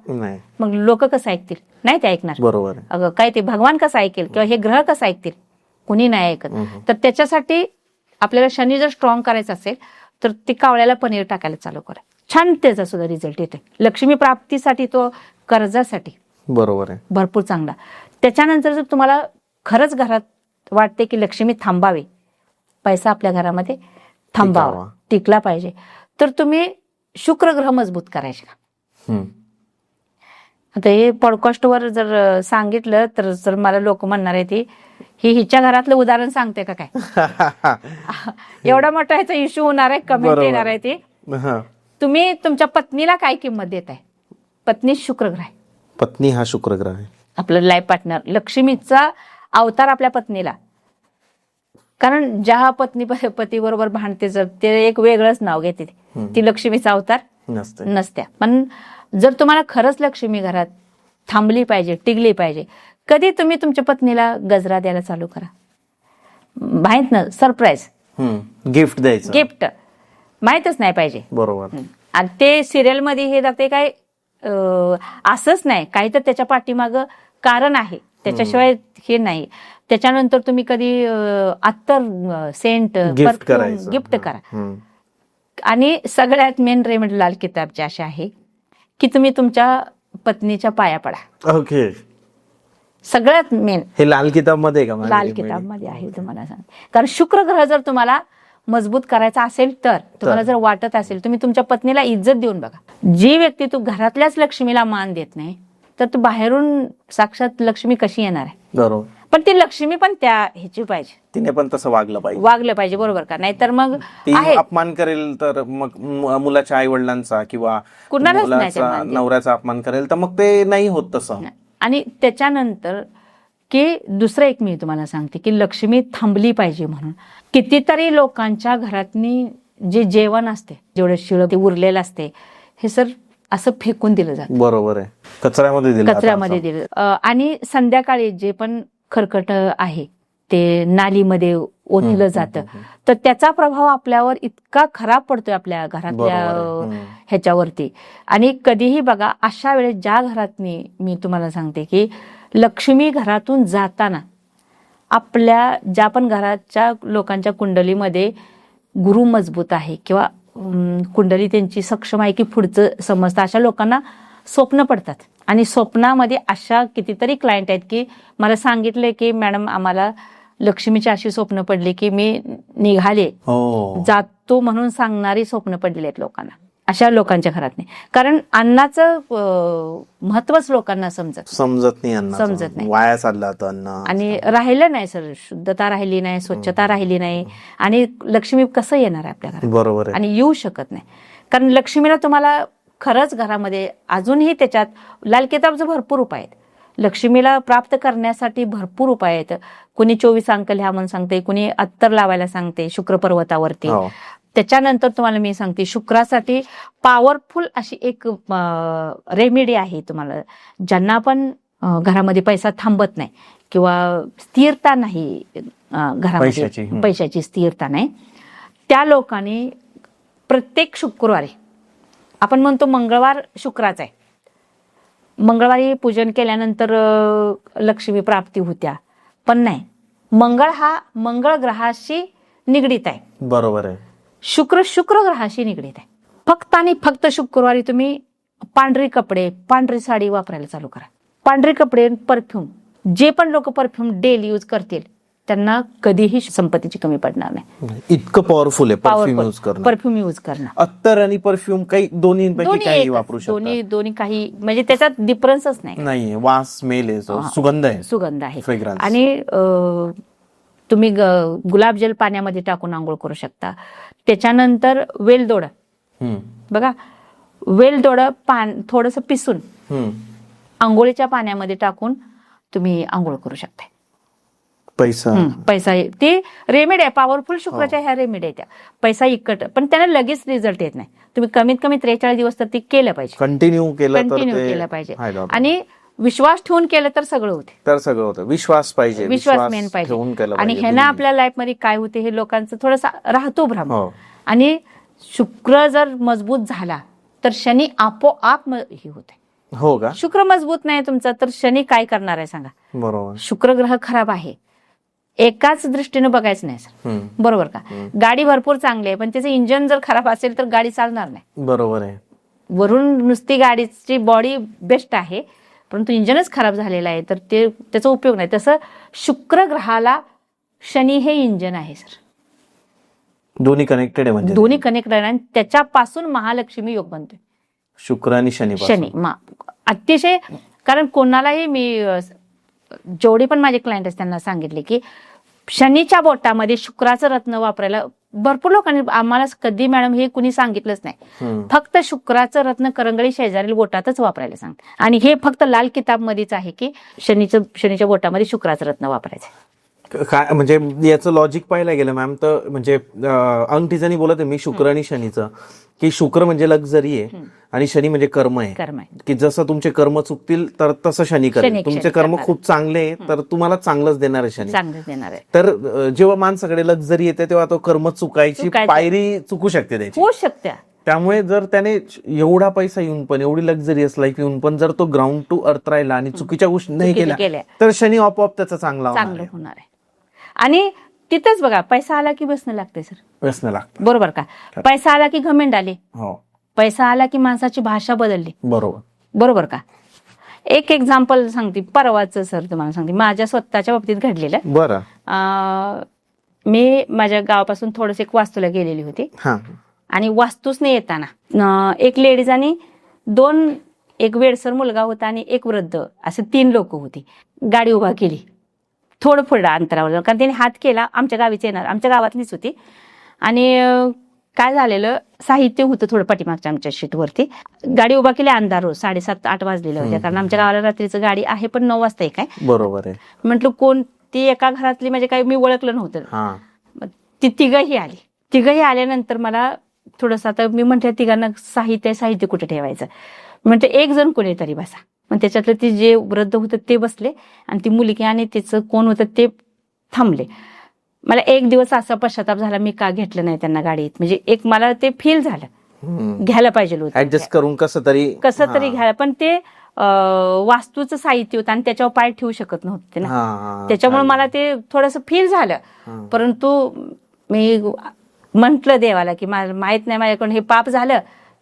मग लोक कसं ऐकतील? नाही ते ऐकणार. बरोबर. अगं काय ते भगवान कसं ऐकेल किंवा हे ग्रह कसं ऐकतील? कुणी नाही ऐकत. तर त्याच्यासाठी आपल्याला शनी जर स्ट्रॉंग करायचं असेल तर ते कावळ्याला पनीर टाकायला चालू करा. छान त्याचा सुद्धा रिझल्ट येते. लक्ष्मी प्राप्तीसाठी, तो कर्जासाठी बरोबर आहे, भरपूर चांगला. त्याच्यानंतर जर तुम्हाला खरंच घरात वाटते की लक्ष्मी थांबावे, पैसा आपल्या घरामध्ये थांबावा, टिकला पाहिजे, तर तुम्ही शुक्र ग्रह मजबूत करायचे. आता हे पॉडकास्टवर जर सांगितलं तर मला लोक म्हणणार आहे ती ही हिच्या घरातलं उदाहरण सांगते का काय? एवढा मोठा ह्याचा इश्यू होणार आहे, कमेंट येणार आहे ती. तुम्ही तुमच्या पत्नीला काय किंमत देताय? पत्नी शुक्र ग्रह आहे. पत्नी हा शुक्र ग्रह आहे, आपलं लाईफ पार्टनर, लक्ष्मीचा अवतार आपल्या पत्नीला. कारण ज्या पती बरोबर भांडते जर ते एक वेगळंच नाव घेते, ती लक्ष्मीचा अवतार नसत्या. पण जर तुम्हाला खरंच लक्ष्मी घरात थांबली पाहिजे, टिकली पाहिजे, कधी तुम्ही तुमच्या पत्नीला गजरा द्यायला चालू करा. माहित ना, सरप्राईज गिफ्ट द्यायचं, गिफ्ट माहितच नाही पाहिजे. बरोबर. आणि ते सिरियल मध्ये हे दाखते काय असंच नाही, काही तर त्याच्या पाठीमागं कारण आहे, त्याच्याशिवाय हे नाही. त्याच्यानंतर तुम्ही कधी अत्तर, सेंट, गिफ्ट करा. आणि सगळ्यात मेन रेमेडी लाल किताबची अशी आहे की तुम्ही तुमच्या पत्नीच्या पाया पडा. ओके, सगळ्यात मेन हे लाल किताब मध्ये का? लाल किताब मध्ये आहे, तुम्हाला सांग. कारण शुक्र ग्रह जर तुम्हाला मजबूत करायचा असेल तर तुम्हाला जर वाटत असेल, तुम्ही तुमच्या पत्नीला इज्जत देऊन बघा. जी व्यक्ती तू घरातल्याच लक्ष्मीला मान देत नाही तर तू बाहेरून साक्षात लक्ष्मी कशी येणार आहे? बरोबर. पण ती लक्ष्मी पण त्या ह्याची पाहिजे, तिने पण तसं वागलं पाहिजे, बरोबर का? नाही तर मग अपमान करेल तर मग मुलाच्या आई वडिलांचा किंवा नवऱ्याचा अपमान करेल तर मग ते नाही होत तसं. आणि त्याच्यानंतर की दुसरं एक मी तुम्हाला सांगते की लक्ष्मी थांबली पाहिजे म्हणून कितीतरी लोकांच्या घरातनी जे जेवण असते, जेवढे शिळ ते उरलेलं असते, हे सर असं फेकून दिलं जातं. बरोबर आहे, कचऱ्यामध्ये दिलं. आणि संध्याकाळी जे पण खरकट आहे ते नालीमध्ये ओतलं जातं. तर त्याचा प्रभाव आपल्यावर इतका खराब पडतोय आपल्या घरातल्या ह्याच्यावरती. आणि कधीही बघा, अशा वेळेस ज्या घरातनी मी तुम्हाला सांगते की लक्ष्मी घरातून जाताना आपल्या ज्या पण घराच्या लोकांच्या कुंडलीमध्ये गुरु मजबूत आहे किंवा कुंडली त्यांची सक्षम आहे की पुढचं समजतं, अशा लोकांना स्वप्न पडतात. आणि स्वप्नामध्ये अशा कितीतरी क्लायंट आहेत की मला सांगितले की मॅडम आम्हाला लक्ष्मीची अशी स्वप्न पडली की मी निघाले, जातो म्हणून सांगणारी स्वप्न पडलेली आहेत लोकांना. अशा लोकांच्या घरात नाही. कारण अन्नाचं महत्वच लोकांना समजत नाही, वाया चाललं होतं अन्न. आणि राहिलं नाही सर, शुद्धता राहिली नाही, स्वच्छता राहिली नाही, आणि लक्ष्मी कसं येणार आहे आपल्या घरात? बरोबर. आणि येऊ शकत नाही. कारण लक्ष्मीला तुम्हाला खरंच घरामध्ये अजूनही त्याच्यात लाल किताबचे भरपूर उपाय आहेत. लक्ष्मीला प्राप्त करण्यासाठी भरपूर उपाय आहेत. कुणी 24 अंक लिहा म्हणून सांगते, कुणी अत्तर लावायला सांगते शुक्र पर्वतावरती. त्याच्यानंतर तुम्हाला मी सांगते शुक्रासाठी पॉवरफुल अशी एक रेमेडी आहे. तुम्हाला ज्यांना पण घरामध्ये पैसा थांबत नाही किंवा स्थिरता नाही, घरामध्ये पैशाची स्थिरता नाही, त्या लोकांनी प्रत्येक शुक्रवारी, आपण म्हणतो मंगळवार शुक्राचा आहे, मंगळवारी पूजन केल्यानंतर लक्ष्मी प्राप्ती होत्या, पण नाही, मंगळ ग्रहाशी निगडीत आहे. बरोबर आहे. शुक्र ग्रहाशी निगडीत आहे. फक्त आणि फक्त शुक्रवारी तुम्ही पांढरी कपडे, पांढरी साडी वापरायला चालू करा. पांढरे कपडे, परफ्यूम, जे पण लोक परफ्यूम डेली यूज करतील त्यांना कधीही संपत्तीची कमी पडणार नाही. इतकं पॉवरफुल आहे परफ्यूम यूज करणं. परफ्यूम यूज करणं. अत्तर आणि परफ्यूम काही दोन्हीपैकी काही वापरू शकता. दोन्ही काही म्हणजे त्याच्यात डिफरन्सच नाही. वास, स्मेल आहे, सुगंध आहे. सुगंध आहे. Fragrance. आणि तुम्ही गुलाबजल पाण्यामध्ये टाकून आंघोळ करू शकता. त्याच्यानंतर वेलदोड, बघा वेलदोड थोडंसं पिसून आंघोळीच्या पाण्यामध्ये टाकून तुम्ही आंघोळ करू शकता. पैसा ते रेमेडी आहे, पॉवरफुल शुक्राच्या ह्या रेमेडी आहे त्या. पैसा इकट, पण त्याला लगेच रिझल्ट येत नाही. तुम्ही कमीत कमी 43 दिवस तर ते केलं पाहिजे, कंटिन्यू केलं पाहिजे. आणि विश्वास ठेवून केलं तर सगळं होते. विश्वास पाहिजे, विश्वास मेन पाहिजे. आणि ह्यानं आपल्या लाईफ मध्ये काय होते हे लोकांचं थोडासा राहतो भ्रम. आणि शुक्र जर मजबूत झाला तर शनी आपोआप हे होते. हो का? शुक्र मजबूत नाही तुमचा तर शनी काय करणार आहे सांगा. बरोबर. शुक्र ग्रह खराब आहे, एकाच दृष्टीने बघायचं नाही सर. बरोबर का? गाडी भरपूर चांगली आहे पण त्याचं इंजन जर खराब असेल तर गाडी चालणार नाही. बरोबर आहे. वरून नुसती गाडीची बॉडी बेस्ट आहे परंतु इंजनच खराब झालेलं आहे तर ते त्याचा उपयोग नाही. तसं शुक्र ग्रहाला शनी हे इंजन आहे सर. दोन्ही कनेक्टेड आहे म्हणजे दोन्ही कनेक्टेड आहे आणि त्याच्यापासून महालक्ष्मी योग बनतोय. शुक्र आणि शनी अतिशय. कारण कोणालाही मी जेवढे पण माझे क्लायंट आहेत त्यांना सांगितले की शनीच्या बोटामध्ये शुक्राचं रत्न वापरायला. भरपूर लोकांनी आम्हाला कधी मॅडम हे कुणी सांगितलंच नाही. फक्त शुक्राचं रत्न करंगळी शेजारील बोटातच वापरायला सांगते. आणि हे फक्त लाल किताब मध्येच आहे की शनीच्या बोटामध्ये शुक्राचं रत्न वापरायचं. काय म्हणजे याचं लॉजिक पाहायला गेलं मॅम तर म्हणजे अंगठीजणी बोलत आहे मी शुक्र आणि शनीचं की शुक्र म्हणजे लक्झरी आहे आणि शनी म्हणजे कर्म आहे. की जसं तुमचे कर्म चुकतील तर तसं शनी करेल. तुमचे कर्म खूप चांगले आहे तर तुम्हाला चांगलंच देणार आहे शनी. तर जेव्हा माणसाकडे लक्झरी येते तेव्हा तो कर्म चुकायची पायरी चुकू शकते त्याची. होऊ शकते. त्यामुळे जर त्याने एवढा पैसा येऊन पण एवढी लक्झरियस लाईफ येऊन पण जर तो ग्राउंड टू अर्थ राहिला आणि चुकीच्या गोष्टी नाही केल्या तर शनी आपोआप त्याचा चांगला होणार आहे. आणि तिथेच बघा पैसा आला की बसणं लागते सर. बसणं लागतं. बरोबर का? पैसा आला की घमेंड आले. पैसा आला की माणसाची भाषा बदलली. बरोबर का? एक एक्झाम्पल सांगते परवाचं सर तुम्हाला सांगते माझ्या स्वतःच्या बाबतीत घडलेलं. बरं. मी माझ्या गावापासून थोडस एक वास्तूला गेलेली होती आणि वास्तूच नाही येताना एक लेडीज आणि एक वेडसर मुलगा होता आणि एक वृद्ध असे 3 लोक होती. गाडी उभा केली थोडं पुढं अंतरावर कारण त्यांनी हात केला. आमच्या गावीच येणार, आमच्या गावातलीच होती. आणि काय झालेलं साहित्य होतं थोडं पाठीमागच्या आमच्या शीटवरती. गाडी उभा केली अंधार रोज 7:30-8 वाजलेलं होत्या कारण आमच्या गावाला रात्रीचं गाडी आहे पण 9 वाजता काय. बरोबर आहे. म्हटलं कोण ती एका घरातली म्हणजे काही मी ओळखलं नव्हतं. ती तिघही आल्यानंतर मला थोडंसं आता मी म्हटलं तिघांना साहित्य कुठे ठेवायचं म्हणते एक जण कोणीतरी बसा. मग त्याच्यातलं ती जे वृद्ध होतं ते बसले आणि ती मुलगी आणि तिचं कोण होतं ते थांबले. मला एक दिवस असा पश्चाताप झाला मी का घेतलं नाही त्यांना गाडीत. म्हणजे एक मला ते फील झालं घ्यायला पाहिजे होतं ऍडजस्ट करून कसं तरी घ्यायला. पण ते वास्तूचं साहित्य होतं आणि त्याच्यावर पाय ठेवू शकत नव्हते ना. त्याच्यामुळे मला ते थोडंसं फील झालं. परंतु मी म्हंटल देवाला की मला माहित नाही माझ्याकडून हे पाप झालं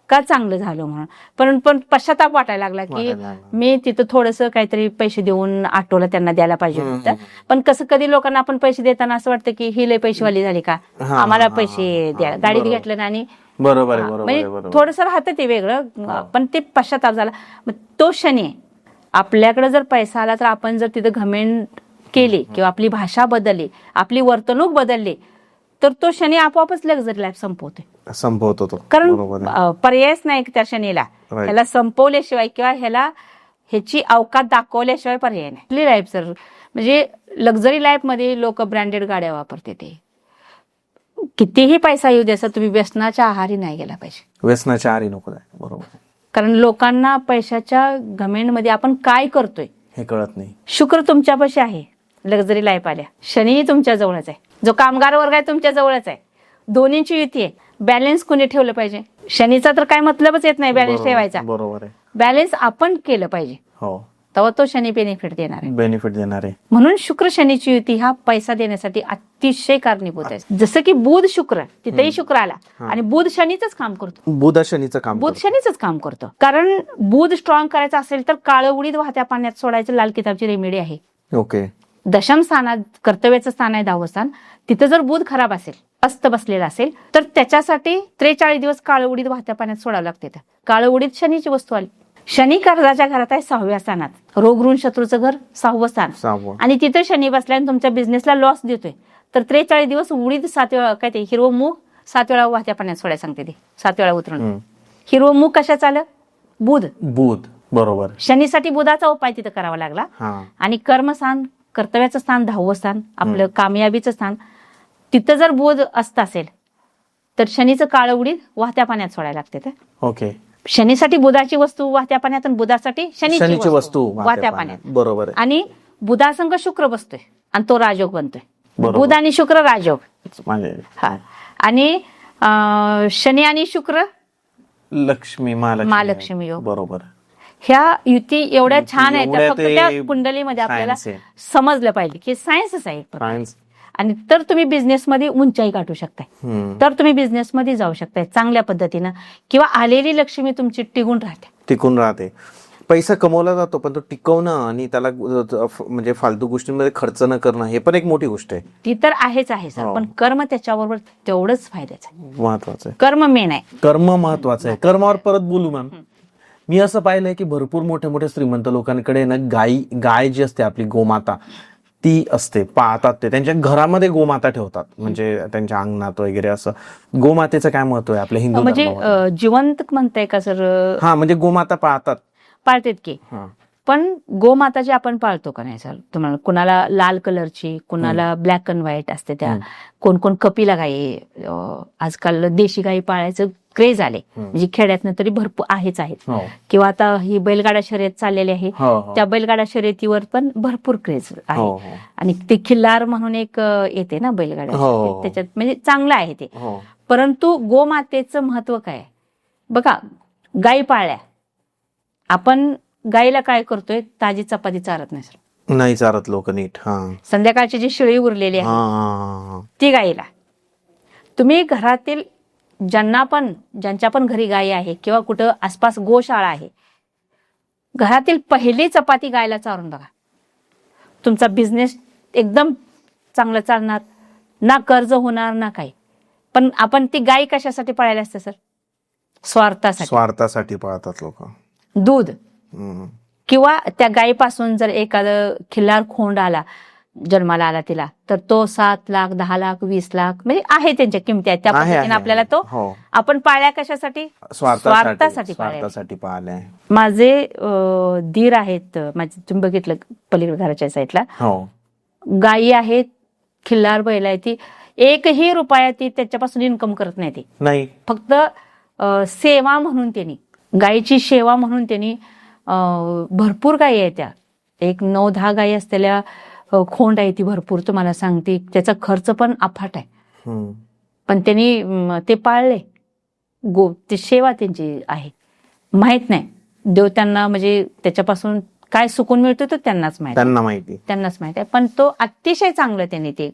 का चांगलं झालं म्हणून. पण पश्चाताप वाटायला लागला की मी तिथं थोडंसं काहीतरी पैसे देऊन ऑटोला त्यांना द्यायला पाहिजे होतं. पण कसं कधी लोकांना आपण पैसे देताना असं वाटतं की ही लय पैसेवाली झाली का आम्हाला पैसे द्या. गाडीत घेतलं ना आणि बरोबर म्हणजे थोडंसं राहतं ते वेगळं. पण ते पश्चाताप झाला. मग तो शनी आपल्याकडे जर पैसा आला तर आपण जर तिथं घमेंड केली किंवा आपली भाषा बदलली आपली वर्तणूक बदलली तर तो शनी आपोआपच लक्झरी लाईफ संपवतो तो. कारण पर्यायच नाही त्या शनीला. ह्याला संपवल्याशिवाय किंवा ह्याची अवकात दाखवल्याशिवाय पर्याय नाही. आपली लाईफ सर म्हणजे लक्झरी लाईफ मध्ये लोक ब्रँडेड गाड्या वापरते. ते कितीही पैसा येऊ द्या तुम्ही व्यसनाच्या आहारी नाही गेला पाहिजे. व्यसनाच्या आहारी नको. बरोबर. कारण लोकांना पैशाच्या घमेंडमध्ये आपण काय करतोय हे कळत नाही. शुक्र तुमच्यापाशी आहे लक्झरी लाईफ आल्या. शनी तुमच्या जवळच आहे. जो कामगार वर्ग आहे तुमच्या जवळच आहे. दोन्हींची युती आहे. बॅलन्स कोणी ठेवलं पाहिजे. शनीचा तर काय मतलबच येत नाही बॅलन्स ठेवायचा. बरोबर आहे. बॅलन्स आपण केलं पाहिजे. तेव्हा तो शनी बेनिफिट देणार आहे. बेनिफिट देणार आहे. म्हणून शुक्र शनीची युती हा पैसा देण्यासाठी अतिशय कारणीभूत आहे. जसं की बुध शुक्र, तिथेही शुक्र आला आणि बुध शनीचंच काम करतो. बुध शनीचं काम बुध शनीचंच काम करतो. कारण बुध स्ट्रॉंग करायचं असेल तर काळं उडीद वाहत्या पाण्यात सोडायचं लाल किताबची रेमेडी आहे. ओके. दशम स्थानात कर्तव्याचं स्थान आहे 10वं स्थान. तिथं जर बुध खराब असेल, अस्त बसलेला असेल तर त्याच्यासाठी 43 दिवस काळं उडीद वाहत्या पाण्यात सोडावं लागते. काळं उडीद शनीची वस्तू आली. शनी कर्जाच्या घरात आहे 6व्या स्थानात. रोग ऋण शत्रूचं घर 6वं स्थान आणि तिथं शनी बसल्याने तुमच्या बिझनेसला लॉस देतोय. तर 43 दिवस उडीद 7 वेळा, काय ते हिरवं मूग 7 वेळा वाहत्या पाण्यात सोडायला सांगते. ते 7 वेळा उतरून. हिरवं मूग कशाचं आलं? बुध. बरोबर. शनीसाठी बुधाचा उपाय तिथं करावा लागला. आणि कर्मस्थान, कर्तव्याचं स्थान 10वं स्थान, आपलं कामयाबीचं स्थान, तिथं जर बुध असत असेल तर शनीचं काळं उडीद वाहत्या पाण्यात सोडायला लागते. ओके. शनीसाठी बुधाची वस्तू वाहत्या पाण्यात आणि बुधासाठी शनीची वस्तू वाहत्या पाण्यात. बरोबर. आणि बुधासंग शुक्र बसतोय आणि तो राजयोग बनतोय. बुध आणि शुक्र राजयोग. हा. आणि शनी आणि शुक्र महालक्ष्मी योग. बरोबर. ह्या युती एवढ्या छान आहेत. फक्त त्या कुंडलीमध्ये आपल्याला समजलं पाहिजे की सायन्सच आहे. आणि तर तुम्ही बिझनेसमध्ये उंचाई गाठू शकताय. तर तुम्ही बिझनेसमध्ये जाऊ शकताय चांगल्या पद्धतीनं. किंवा आलेली लक्ष्मी तुमची टिकून राहते. पैसा कमवला जातो पण तो टिकवणं आणि त्याला म्हणजे फालतू गोष्टींमध्ये खर्च न करणं हे पण एक मोठी गोष्ट आहे. ती तर आहेच आहे सर. पण कर्म त्याच्याबरोबर तेवढंच फायद्याचं आहे. महत्वाचं आहे. कर्म मेन आहे. कर्म महत्वाचं आहे. कर्मावर परत बोलू मॅम. मी असं पाहिलंय की भरपूर मोठे मोठे श्रीमंत लोकांकडे ना गाय जी असते आपली गोमाता ती असते, पाळतात. ते त्यांच्या घरामध्ये गोमाता ठेवतात. म्हणजे त्यांच्या अंगणात वगैरे. असं गोमातेचं काय महत्व आहे आपल्या हिंदू म्हणजे जिवंत म्हणताय का सर? हा, म्हणजे गोमाता पाळतात की. पण गोमाता जी आपण पाळतो का नाही सर, तुम्हाला कुणाला लाल कलरची, कुणाला ब्लॅक अँड व्हाईट असते. त्या कोण कोण कपिला गाई, आजकाल देशी गाई पाळायचं क्रेज आले. म्हणजे खेड्यातनं तरी भरपूर आहेत. किंवा आता ही बैलगाडा शर्यत चाललेली आहे. त्या बैलगाडा शर्यतीवर पण भरपूर क्रेज आहे. आणि ते खिल्लार म्हणून एक येते ना बैलगाडा, त्याच्यात म्हणजे चांगलं आहे ते. परंतु गोमातेचं महत्व काय बघा. गाई पाळल्या, आपण गाईला काय करतोय, ताजी चपाती चारत नाही सर. नाही चारत लोक नीट. संध्याकाळची जी शिळी उरलेली आहे ती गाईला. तुम्ही घरातील ज्यांच्या पण घरी गाई आहे किंवा कुठं आसपास गोशाळा आहे, घरातील पहिली चपाती गायला चारून बघा. तुमचा बिझनेस एकदम चांगलं चालणार, ना कर्ज होणार ना काही. पण आपण ती गाय कशासाठी पाळायला असते सर? स्वार्थासाठी पाळतात लोक. दूध किंवा त्या गायीपासून जर एखादं खिल्लार खोंड आला, जन्माला आला तिला, तर तो 7 लाख 10 लाख 20 लाख म्हणजे आहे त्यांच्या किमती आहेत. त्या पद्धतीने आपल्याला तो आपण पाळल्या कशासाठी? स्वार्थासाठी पाळल्या. माझे दीर आहेत, तुम्ही बघितलं पलीकडे घराच्या साईडला गायी आहेत, खिल्लार बैल आहे. ती एकही रुपया ती त्याच्यापासून इन्कम करत नाही. ती नाही, फक्त सेवा म्हणून त्यांनी, गायीची सेवा म्हणून त्यांनी भरपूर गायी आहेत. त्या 9-10 गायी असलेल्या खोंड आहे ती भरपूर. तुम्हाला सांगते त्याचा खर्च पण अफाट आहे. पण त्यांनी ते पाळले. ते सेवा त्यांची आहे. माहित नाही देव त्यांना म्हणजे त्याच्यापासून काय सुकून मिळतो तो त्यांनाच माहिती आहे. पण तो अतिशय चांगलं त्यांनी ते.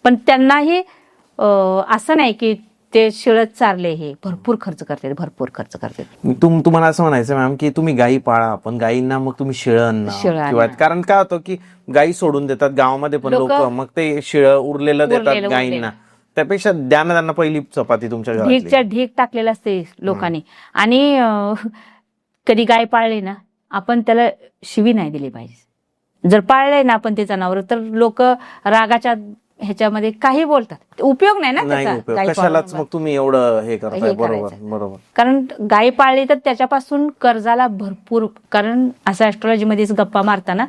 पण त्यांनाही असं नाही की ते शिळत चारले, हे भरपूर खर्च करते. तुम्हाला असं म्हणायचं मॅम की तुम्ही गायी पाळा, पण गायींना मग तुम्ही शिळं किंवा, कारण काय होतं की गायी सोडून देतात गावामध्ये पण लोक, मग ते शिळं उरलेलं देतात गायींना. त्यापेक्षा द्या ना त्यांना पहिली चपाती तुमच्या घरात. ढीक टाकलेला असते लोकांनी. आणि कधी गाय पाळली ना, आपण त्याला शिवी नाही दिली पाहिजे. जर पाळलंय ना आपण ते जनावर, तर लोक रागाच्या ह्याच्यामध्ये काही बोलतात, उपयोग नाही ना कशालाच. मग तुम्ही एवढं हे करताय. बरोबर. कारण गाय पाळली तर त्याच्यापासून कर्जाला भरपूर, कारण असं ऍस्ट्रॉलॉजी मध्येच गप्पा मारताना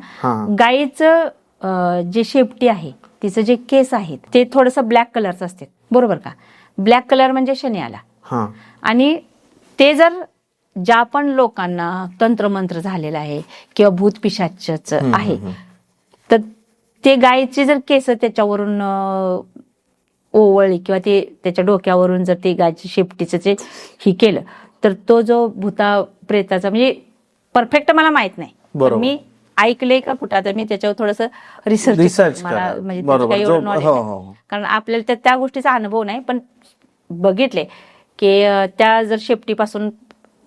गायीचं जे शेपटी आहे, तिचं जे केस आहेत ते थोडस ब्लॅक कलरचं असते. बरोबर का? ब्लॅक कलर म्हणजे शनी आला. आणि ते जर ज्या पण लोकांना तंत्रमंत्र झालेला आहे किंवा भूत पिशाच आहे, तर ते गायीचे जर केस त्याच्यावरून ओवळली किंवा ते त्याच्या डोक्यावरून जर ते गायची शेपटीचं जे ही केलं, तर तो जो भूता प्रेताचा, म्हणजे परफेक्ट मला माहित नाही, बरोबर. मी ऐकले का कुठं, आता मी त्याच्यावर थोडस रिसर्च रिसर्च करा. म्हणजे त्याचं बरोबर. काही जो- एवढं knowledge हो, नाही. हो. कारण आपल्याला त्या गोष्टीचा अनुभव नाही, पण बघितले की त्या जर शेपटीपासून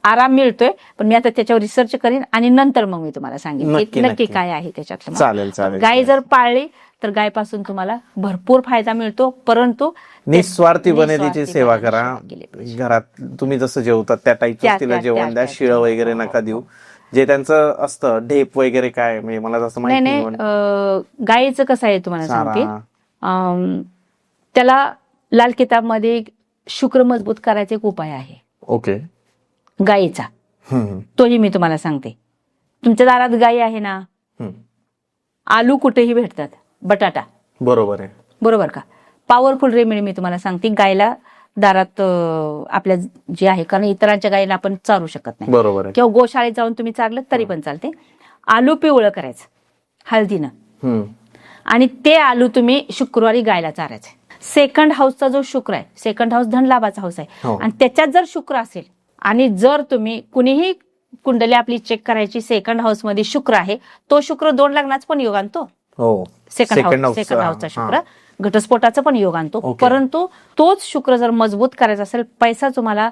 आराम मिळतोय, पण मी आता त्याच्यावर रिसर्च करीन आणि नंतर मग मी तुम्हाला सांगेन नक्की, की नक्की नक्की. काय आहे त्याच्यातलं. चालेल चालेल. गाय जर पाळली तर गायपासून तुम्हाला भरपूर फायदा मिळतो, परंतु निस्वार्थीपणे तिची निस्वार्थीपणे सेवा करा. सेवा केली पाहिजे. घरात तुम्ही जसं जेवतात त्या टाईपच तिला त्या- जेवण द्या. त्या- शिळं वगैरे नका देऊ. जे त्यांचं असतं ढेप वगैरे काय, म्हणजे मला जसं नाही माहिती नाही, गायीचं कसं आहे तुम्हाला चारा. सांगते, त्याला लाल किताबमध्ये शुक्र मजबूत करायचा एक उपाय आहे ओके. गायीचा, हम्म, तोही मी तुम्हाला सांगते. तुमच्या दारात गायी आहे ना, हम्म. आलू कुठेही भेटतात, बटाटा, बरोबर आहे. बरोबर का. पॉवरफुल रेमेडी मी तुम्हाला सांगते गायला दारात आपल्या जे आहे, कारण इतरांच्या गायीला आपण चारू शकत नाही, बरोबर आहे. किंवा गोशाळेत जाऊन तुम्ही चारलं तरी पण चालते. आलू पिवळं करायचं हळदीनं, हम्म. आणि ते आलू तुम्ही शुक्रवारी गायला चारायचे. सेकंड हाऊसचा जो शुक्र आहे, सेकंड हाऊस धनलाभाचा हाऊस आहे, हो. आणि त्याच्यात जर शुक्र असेल आणि जर तुम्ही कुणीही कुंडली आपली चेक करायची, सेकंड हाऊस मध्ये शुक्र आहे, तो शुक्र 2 लग्नाचा पण योग आणतो. हो. सेकंड हाऊसचा, हाऊसचा शुक्र हा. घटस्फोटाचा पण योग आणतो. ओके. परंतु तोच शुक्र जर मजबूत करायचा असेल, पैसा तुम्हाला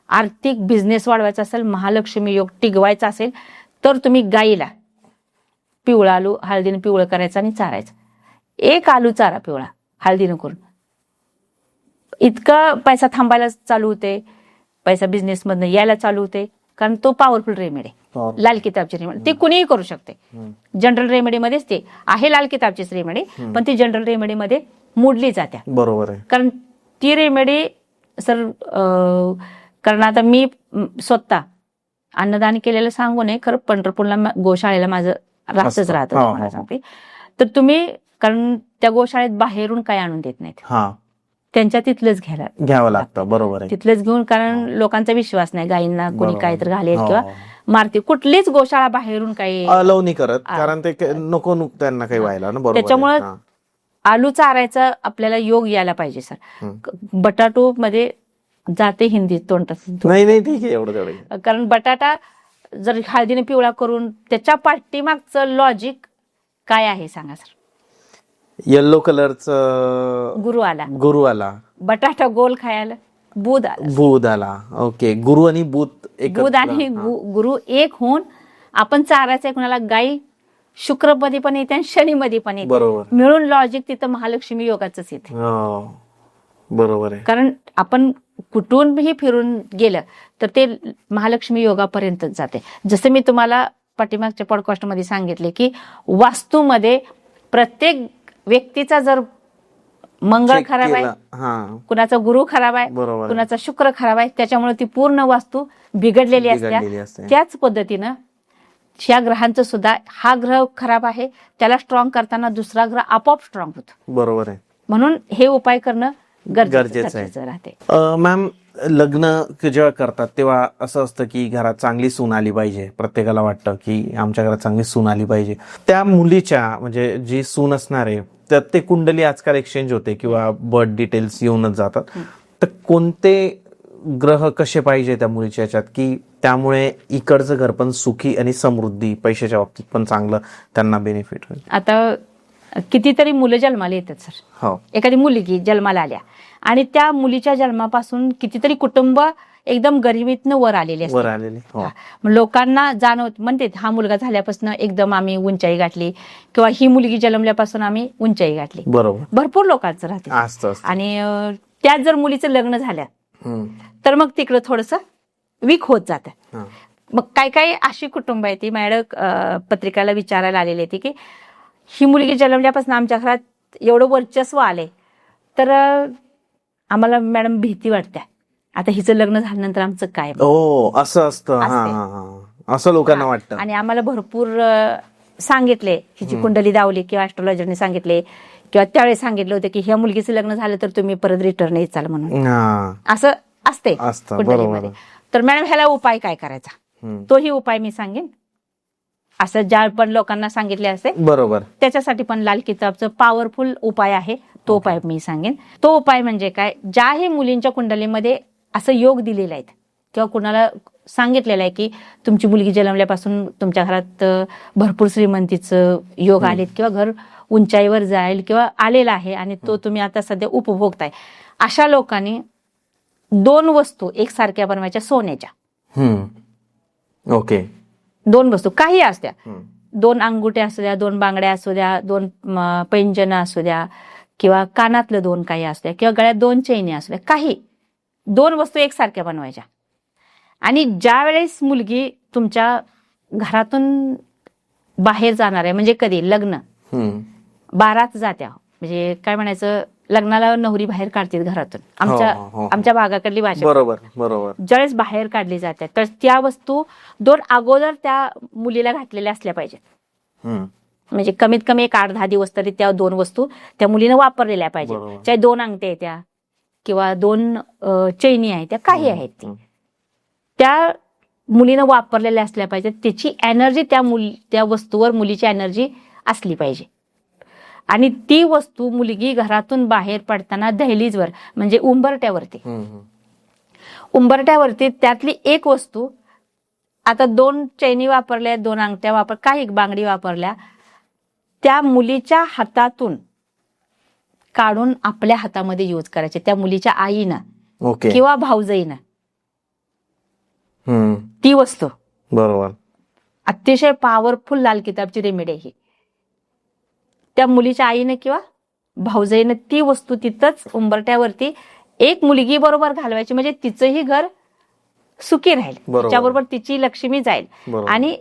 आर्थिक बिझनेस वाढवायचा असेल, महालक्ष्मी योग टिकवायचा असेल, तर तुम्ही गाईला पिवळा आलू हळदीने पिवळं करायचं आणि चारायचं. एक आलू चारा पिवळा हळदीनं करून, इतका पैसा थांबायला चालू होते, पैसा बिझनेस मधनं यायला चालू होते, कारण तो पॉवरफुल रेमेडी, लाल किताबची रेमेडी. ते कुणीही करू शकते. जनरल रेमेडीमध्येच ते आहे, लाल किताबचीच रेमेडी, पण ती जनरल रेमेडीमध्ये मोडली जाते. बरोबर आहे. कारण ती रेमेडी सर, कारण आता मी स्वतः अन्नदान केलेलं सांगू नये, खरं पंढरपूरला गोशाळेला माझं राहतच असतं. राहतं हो, तुम्हाला हो. सांगते. तर तुम्ही, कारण त्या गोशाळेत बाहेरून काही आणून देत नाहीत, हा, त्यांच्या तिथलंच घ्यायला घ्यावं लागतं. बरोबर आहे. तिथलंच घेऊन, कारण लोकांचा विश्वास नाही गायींना कोणी बरोबर. काहीतरी घालेल हो. किंवा मारते. कुठलीच गोशाळा बाहेरून काही अलाव नाही करत, कारण ते नको त्यांना काही व्हायला ना. बरोबर आहे. त्याच्यामुळं हा. आलू चारायचा आपल्याला योग यायला पाहिजे सर. हम्म. बटाटो मध्ये जाते हिंदीत तोंडात, नाही नाही, ठीक आहे, एवढं तेवढं. कारण बटाटा जर हळदीने पिवळा करून, त्याच्या पाठीमागचं लॉजिक काय आहे सांगा सर. येल्लो कलरचं गुरु आला, गुरु आला, बटाटा गोल खायला बुध आला. बुध आला. ओके. गुरु आणि बुध एकत्र. बुध आणि गुरु एक होऊन आपण चारायचं. कुणाला गाई शुक्रमध्ये पण येते आणि शनीमध्ये पण येते, बरोबर. मिळून लॉजिक तिथं महालक्ष्मी योगाच येते. हो, बरोबर आहे. कारण आपण कुठूनही फिरून गेलं तर ते महालक्ष्मी योगापर्यंतच जाते. जसं मी तुम्हाला पाठीमागच्या पॉडकास्टमध्ये सांगितले की वास्तूमध्ये प्रत्येक व्यक्तीचा जर मंगळ Check खराब आहे, केला. हा, कुणाचा गुरु खराब आहे, बरोबर आहे. कुणाचा शुक्र खराब आहे, त्याच्यामुळे ती पूर्ण वास्तू बिघडलेली बिघडलेली असते. असते. त्याच पद्धतीनं ह्या ग्रहांचं सुद्धा, हा ग्रह खराब आहे त्याला स्ट्रॉंग करताना दुसरा ग्रह आपोआप स्ट्रॉंग होतो. बरोबर आहे. म्हणून हे उपाय करणं गरजेचं गरजेचं राहते. मॅम, लग्न जेव्हा करतात तेव्हा असं असतं की घरात चांगली सून आली पाहिजे. प्रत्येकाला वाटतं की आमच्या घरात चांगली सून आली पाहिजे. त्या मुलीच्या, म्हणजे जी सून असणार आहे, त्यात ते कुंडली आजकाल एक्सचेंज होते किंवा बर्थ डिटेल्स येऊनच जातात. तर कोणते ग्रह कसे पाहिजे त्या मुलीच्या याच्यात की त्यामुळे इकडचं घर पण सुखी आणि समृद्धी, पैशाच्या बाबतीत पण चांगलं त्यांना बेनिफिट होईल? आता कितीतरी मुलं जन्माला येतात सर. हो. एखादी मुलगी जन्माला आल्या आणि त्या मुलीच्या जन्मापासून कितीतरी कुटुंब एकदम गरिबीतनं वर आलेले वर असतात. आलेले. हो. मग लोकांना जाणवत, म्हणते हा मुलगा झाल्यापासून एकदम आम्ही उंचाई गाठली, किंवा ही मुलगी जन्मल्यापासून आम्ही उंचाई गाठली. बरोबर. भरपूर लोकांचं राहते. असतं. आणि त्यात जर मुलीचं लग्न झालं हम्म. तर मग तिकडं थोडंसं वीक होत जातं. हा. मग काय काय अशी कुटुंब आहे ती मॅडम पत्रिकाला विचारायला आलेली आहे की ही मुलगी जन्मल्यापासून आमच्या घरात एवढं वर्चस्व आले, तर आम्हाला मॅडम भीती वाटते, आता हिचं लग्न झाल्यानंतर आमचं काय. हो, असं असतं. हा, असते. हा, हा. असं लोकांना वाटतं. आणि आम्हाला भरपूर सांगितले, हिची कुंडली दावली किंवा ऍस्ट्रोलॉजरने सांगितले, किंवा त्यावेळेस सांगितलं होतं की ह्या मुलगीचं लग्न झालं तर तुम्ही परत रिटर्न येचाल म्हणून. हा, असं असते असतं. कुंडलीमध्ये. तर मॅडम ह्याला उपाय काय करायचा, हम्म. तोही उपाय मी सांगेन. असं ज्या पण लोकांना सांगितले असते बरोबर. त्याच्यासाठी पण लाल किताबचं पॉवरफुल उपाय आहे, तो उपाय मी सांगेन. तो उपाय म्हणजे काय, ज्याही मुलींच्या कुंडलीमध्ये असं योग दिलेले आहेत किंवा कुणाला सांगितलेलं आहे की तुमची मुलगी जन्मल्यापासून तुमच्या घरात भरपूर श्रीमंतीचं योग आलेत किंवा घर उंचाईवर जाईल किंवा आलेला आहे आणि तो तुम्ही आता सध्या उपभोगताय. अशा लोकांनी 2 वस्तू एकसारख्या बनवायच्या सोन्याच्या. ओके. 2 वस्तू काही असत्या, 2 अंगुठ्या असू द्या, 2 बांगड्या असू द्या, 2 पैंजनं असू द्या किंवा कानातलं 2 काही असू द्या किंवा गळ्यात 2 चैनी असू द्या, काही 2 वस्तू एकसारख्या बनवायच्या. आणि ज्या वेळेस मुलगी तुमच्या घरातून बाहेर जाणार आहे, म्हणजे कधी लग्न बारात जात्या, म्हणजे काय म्हणायचं, लग्नाला नवरी बाहेर काढते घरातून, आमच्या भागाकडली भाषा. बरोबर बरोबर. ज्यावेळेस बाहेर काढली जाते तर त्या वस्तू 2 अगोदर त्या मुलीला घातलेल्या असल्या पाहिजेत. म्हणजे कमीत कमी एक 8-10 दिवस तरी त्या 2 वस्तू त्या मुलीनं वापरलेल्या पाहिजे. चाहे 2 अंगठ्या आहेत त्या किंवा 2 चैनी आहेत त्या, काही आहेत त्या मुलीनं वापरलेल्या असल्या पाहिजेत. त्याची एनर्जी त्या वस्तूवर मुलीची एनर्जी असली पाहिजे. आणि ती वस्तू मुलगी घरातून बाहेर पडताना दहलीजवर म्हणजे उंबरट्यावरती त्यातली एक वस्तू, आता 2 चैनी वापरल्या, 2 अंगठ्या काही बांगडी वापरल्या, त्या मुलीच्या हातातून काढून आपल्या हातामध्ये यूज करायचे, त्या मुलीच्या आईनं किंवा भाऊजाईनं. ती वस्तू बरोबर. अतिशय पॉवरफुल लाल किताबची रेमेडी आहे. त्या मुलीच्या आईनं किंवा भाऊजाईनं ती वस्तू तिथंच उंबरट्यावरती एक मुलगी बरोबर घालवायची, म्हणजे तिचंही घर सुखी राहील, तिच्याबरोबर तिची लक्ष्मी जाईल आणि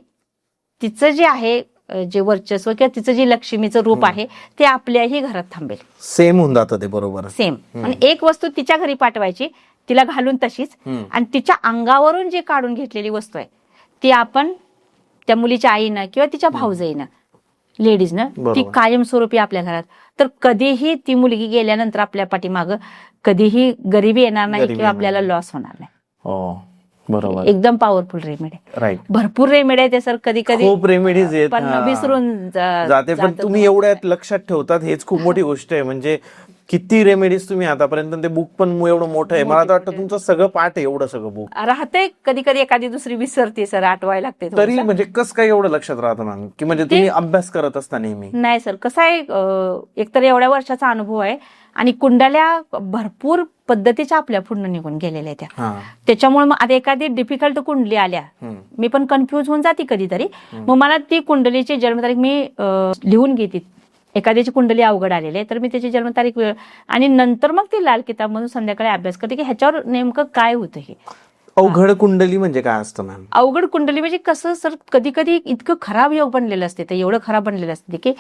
तिचं जे आहे जे वर्चस्व किंवा तिचं जे लक्ष्मीचं रूप आहे ते आपल्याही घरात थांबेल. सेम होऊन जातं ते. बरोबर, सेम. आणि एक वस्तू तिच्या घरी पाठवायची, तिला घालून तशीच, आणि तिच्या अंगावरून जी काढून घेतलेली वस्तू आहे ती आपण त्या मुलीच्या आईनं किंवा तिच्या भाऊजाईनं, लेडीजनं, ती कायमस्वरूपी आपल्या घरात. तर कधीही ती मुलगी गेल्यानंतर आपल्या पाठीमागं कधीही गरिबी येणार नाही किंवा आपल्याला लॉस होणार नाही. बरोबर. एकदम पॉवरफुल रेमेडी. राईट. भरपूर रेमेडी आहे ते सर, कधी कधी खूप रेमेडीज आहेत, पण विसरून जाते. पण तुम्ही एवढ्यात लक्षात ठेवतात, हेच खूप मोठी गोष्ट आहे. म्हणजे किती रेमेडीज तुम्ही आतापर्यंत, ते बुक पण एवढं मोठं आहे. मला तर वाटतं तुमचं सगळं पाठ आहे, एवढं सगळं बुक राहते. कधी कधी एखादी दुसरी विसरते सर, आठवायला लागते. तरी म्हणजे कसं काय एवढं लक्षात राहतं मॅम, की म्हणजे तुम्ही अभ्यास करत असता नेहमी? नाही सर, कसं आहे, एकतर एवढ्या वर्षाचा अनुभव आहे आणि कुंडल्या भरपूर पद्धतीच्या आपल्या पुढे निघून गेलेल्या त्या. त्याच्यामुळे मग आता एखादी डिफिकल्ट कुंडली आल्या, मी पण कन्फ्युज होऊन जाते कधीतरी. मग मला ती कुंडलीची जन्मतारीख मी लिहून घेते. एखाद्याची कुंडली अवघड आलेली आहे तर मी त्याची जन्मतारीख आणि नंतर मग ती लाल किताब मधून संध्याकाळी अभ्यास करते की ह्याच्यावर नेमकं काय होतं. हे अवघड कुंडली म्हणजे काय असतं मॅम? अवघड कुंडली म्हणजे कसं सर, कधी कधी इतकं खराब योग बनलेलं असते, तर एवढं खराब बनलेलं असते की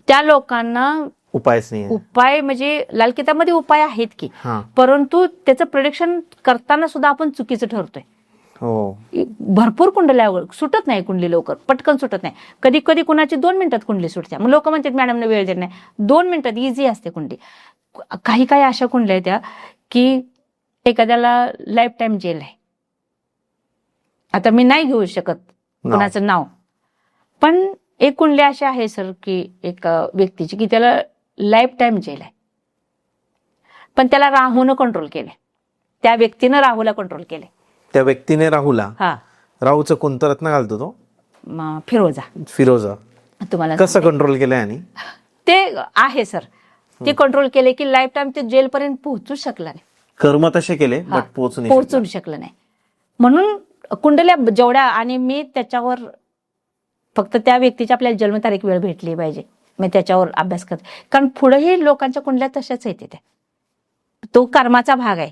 त्या लोकांना उपायच नाही. उपाय म्हणजे लाल किताबमध्ये उपाय आहेत की, परंतु त्याचं प्रिडिक्शन करताना सुद्धा आपण चुकीचं ठरतोय. भरपूर कुंडल्या सुटत नाही, कुंडली लवकर पटकन सुटत नाही. कधी कधी कुणाची 2 मिनिटात कुंडली सुटते. मग लोक म्हणतात मॅडमने वेळ देत नाही. 2 मिनिटात इझी असते कुंडली. काही काही अशा कुंडल्या आहेत त्या की एखाद्याला लाईफ टाईम जेल आहे. आता मी नाही घेऊ शकत कुणाचं नाव, पण एक कुंडली अशी आहे सर की एक व्यक्तीची की त्याला लाईफ टाईम जेल आहे, पण त्याला राहूनं कंट्रोल केलंय. त्या व्यक्तीनं राहूला कंट्रोल केलंय. त्या व्यक्तीने राहूला? राहूचं कोणतं रत्न घालतो तो? फिरोजा. तुम्हाला कसं कंट्रोल केलंय? आणि ते आहे सर, ते कंट्रोल केले की लाईफ टाईम ते जेलपर्यंत पोहोचू शकला नाही. कर्म तसे केले बट पोहोचू शकलं नाही. म्हणून कुंडल्या जेवढ्या, आणि मी त्याच्यावर फक्त त्या व्यक्तीची आपल्याला जन्मतारीख वेळ भेटली पाहिजे, मी त्याच्यावर अभ्यास करते. कारण पुढेही लोकांच्या कुंडल्या तशाच येते. त्या तो कर्माचा भाग आहे,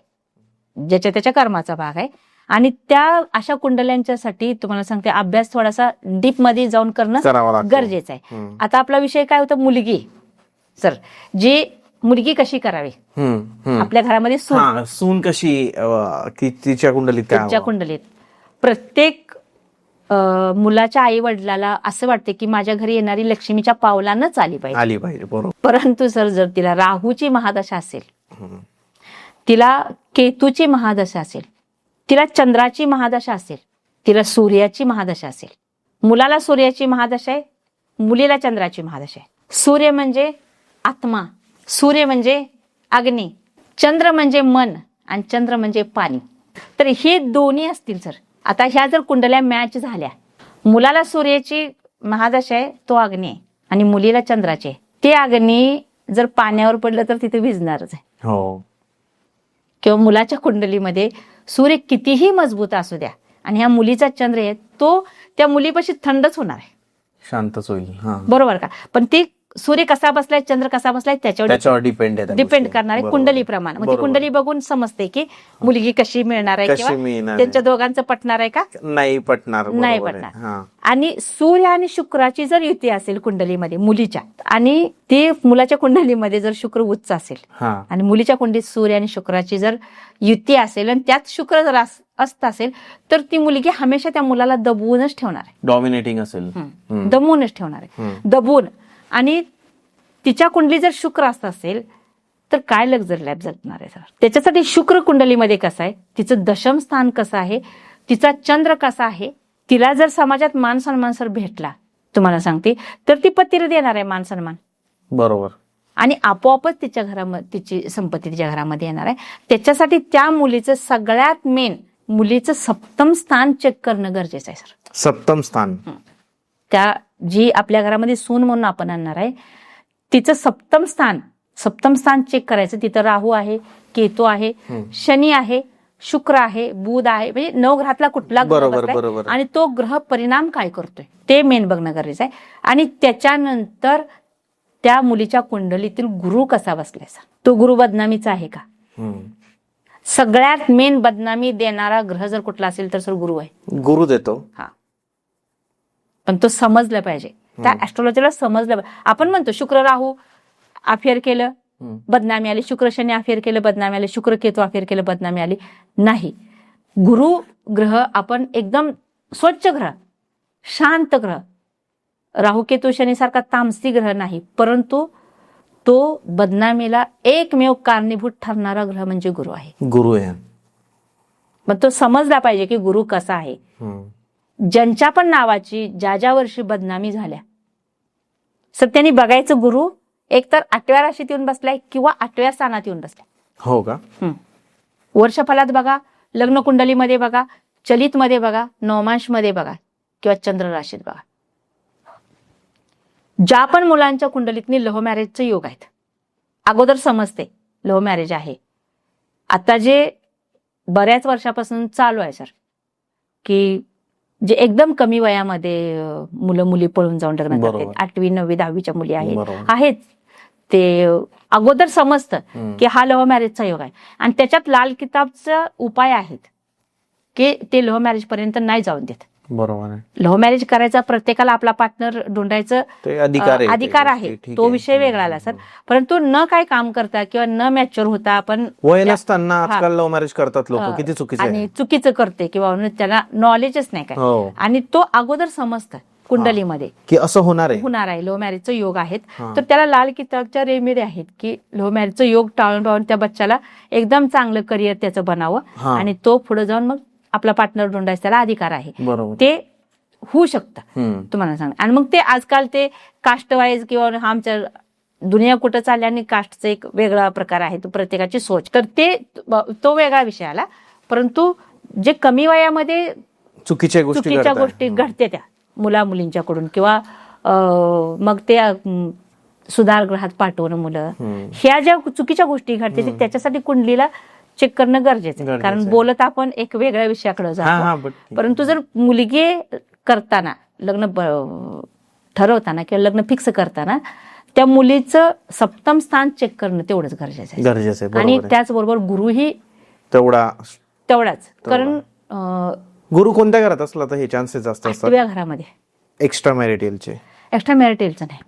ज्याच्या त्याच्या कर्माचा भाग आहे. आणि त्या अशा कुंडल्यांच्यासाठी तुम्हाला सांगते, अभ्यास थोडासा डीप मध्ये जाऊन करणं गरजेचं आहे. आता आपला विषय काय होता, मुलगी. सर, जी मुलगी कशी करावी आपल्या घरामध्ये, सून कशी, तिच्या कुंडलीत प्रत्येक मुलाच्या आई वडिलाला असं वाटते की माझ्या घरी येणारी लक्ष्मीच्या पावलानच आली पाहिजे. बरोबर. परंतु सर, जर तिला राहूची महादशा असेल, तिला केतूची महादशा असेल, तिला चंद्राची महादशा असेल, तिला सूर्याची महादशा असेल, मुलाला सूर्याची महादशा आहे, मुलीला चंद्राची महादशा आहे. सूर्य म्हणजे आत्मा, सूर्य म्हणजे अग्नी, चंद्र म्हणजे मन आणि चंद्र म्हणजे पाणी. तर हे दोन्ही असतील सर, आता ह्या जर कुंडल्या मॅच झाल्या, मुलाला सूर्याची महादशा आहे, तो अग्नी आहे, आणि मुलीला चंद्राची आहे, ते अग्नी जर पाण्यावर पडलं तर तिथे भिजणारच आहे. हो. किंवा मुलाच्या कुंडलीमध्ये सूर्य कितीही मजबूत असू द्या आणि ह्या मुलीचा चंद्र आहे, तो त्या मुलीपाशी थंडच होणार आहे, शांतच होईल. बरोबर का. पण ती सूर्य कसा बसलाय, चंद्र कसा बसलाय त्याच्यावर डिपेंड करणार आहे कुंडलीप्रमाणे. मग ती कुंडली बघून समजते की मुलगी कशी मिळणार आहे किंवा त्यांच्या दोघांचं पटणार आहे का नाही पटणार. नाही पटणार. आणि सूर्य आणि शुक्राची जर युती असेल कुंडलीमध्ये मुलीच्या, आणि ती मुलाच्या कुंडलीमध्ये जर शुक्र उच्च असेल आणि मुलीच्या कुंडलीत सूर्य आणि शुक्राची जर युती असेल आणि त्यात शुक्र जर असत असेल तर ती मुलगी हमेशा त्या मुलाला दबवूनच ठेवणार आहे. डॉमिनेटिंग असेल, दबवूनच ठेवणार आहे, दबवून. आणि तिच्या कुंडली जर शुक्र असत असेल तर काय लक्झरी लाईफ जगणार आहे सर. त्याच्यासाठी शुक्र कुंडलीमध्ये कसं आहे, तिचं दशम स्थान कसं आहे, तिचा चंद्र कसा आहे, तिला जर समाजात मान सन्मान सर भेटला, तुम्हाला सांगते, तर ती पतीला देणार आहे मान सन्मान. बरोबर. आणि आपोआपच तिच्या घरामध्ये तिची संपत्ती तिच्या घरामध्ये येणार आहे. त्याच्यासाठी त्या मुलीचं सगळ्यात मेन मुलीचं सप्तम स्थान चेक करणं गरजेचं आहे सर. सप्तम स्थान, त्या जी आपल्या घरामध्ये सून म्हणून आपण आणणार आहे तिचं सप्तम स्थान चेक करायचं. तिथं राहू आहे, केतू आहे, शनी आहे, शुक्र आहे, बुध आहे, म्हणजे 9 ग्रहातला कुठला ग्रह बसलाय आणि तो ग्रह परिणाम काय करतोय ते मेन बघणं गरजेचं आहे. आणि त्याच्यानंतर त्या मुलीच्या कुंडलीतील गुरु कसा बसलाय, तो गुरु बदनामीचा आहे का. सगळ्यात मेन बदनामी देणारा ग्रह जर कुठला असेल तर सर गुरु आहे. गुरु देतो. हा, पण तो समजलं पाहिजे, त्या ऍस्ट्रॉलॉजीला समजलं पाहिजे. आपण म्हणतो शुक्र राहू अफेअर केलं बदनामी आली, शुक्र शनी अफेअर केलं बदनामी आली, शुक्र केतू अफेअर केलं बदनामी आली. नाही, गुरु ग्रह आपण एकदम स्वच्छ ग्रह, शांत ग्रह, राहू केतू शनी सारखा तामसी ग्रह नाही, परंतु तो बदनामीला एकमेव कारणीभूत ठरणारा ग्रह म्हणजे गुरु आहे. गुरु आहे. मग तो समजला पाहिजे की गुरु कसा आहे. ज्यांच्या पण नावाची ज्या वर्षी बदनामी झाल्या सर त्यांनी बघायचं गुरु एकतर 8व्या राशीत येऊन बसलाय किंवा 8व्या स्थानात येऊन बसलाय. हो का. वर्षफलात बघा, लग्न कुंडलीमध्ये बघा, चलित मध्ये बघा, नवमांश मध्ये बघा किंवा चंद्र राशीत बघा. ज्या पण मुलांच्या कुंडलीतनी लव्ह मॅरेजचे योग आहेत, अगोदर समजते लव्ह मॅरेज आहे. आता जे बऱ्याच वर्षापासून चालू आहे सर की जे एकदम कमी वयामध्ये मुलं मुली पळून जाऊन लग्न करतात, 8वी 9वी 10वीच्या मुली आहेत, ते अगोदर समजतं की हा लव्ह मॅरेजचा योग आहे. आणि त्याच्यात लाल किताबचा उपाय आहेत की ते लव्ह मॅरेज पर्यंत नाही जाऊन देत. बरोबर आहे. लव्ह मॅरेज करायचा प्रत्येकाला आपला पार्टनर ढूंढायचं अधिकार आहे, तो विषय वेगळा आला सर. परंतु न काय काम करता किंवा न मॅच्युअर होता आपण वय नसताना आजकाल लव्ह मॅरेज करतात लोक, किती चुकीचं आणि चुकीचं करते किंवा त्याला नॉलेजच नाही काय. आणि तो अगोदर समजतं कुंडलीमध्ये की असं होणार आहे लव्ह मॅरेजचं योग आहेत, तर त्याला लाल किताबच्या रेमेडी आहेत की लव्ह मॅरेजचं योग टाळून त्या बच्चाला एकदम चांगलं करिअर त्याचं बनावं आणि तो पुढे जाऊन मग आपला पार्टनर ढूंढायचा त्याला अधिकार आहे. ते होऊ शकतं तुम्हाला सांग. आणि मग ते आजकाल ते कास्ट वाईज किंवा आमच्या दुनिया कुठं चालल्या आणि कास्टचा एक वेगळा प्रकार आहे, तो प्रत्येकाची सोच, तर ते तो वेगळा विषय आला. परंतु जे कमी वयामध्ये चुकीच्या गोष्टी घडते त्या मुला मुलींच्याकडून किंवा मग ते सुधारगृहात पाठवणं मुलं, ह्या ज्या चुकीच्या गोष्टी घडते त्याच्यासाठी कुंडलीला चेक करणं गरजेचं आहे. कारण बोलत आपण एक वेगळ्या विषयाकडे जातो, परंतु जर मुलगी करताना लग्न ठरवताना किंवा लग्न फिक्स करताना त्या मुलीचं सप्तम स्थान चेक करणं तेवढंच गरजेचं आहे. आणि त्याचबरोबर गुरुही तेवढाच. कारण गुरु कोणत्या घरात असला तर हे चान्सेस जास्त असतात. 8व्या घरामध्ये एक्स्ट्रा मॅरिटलचे नाही,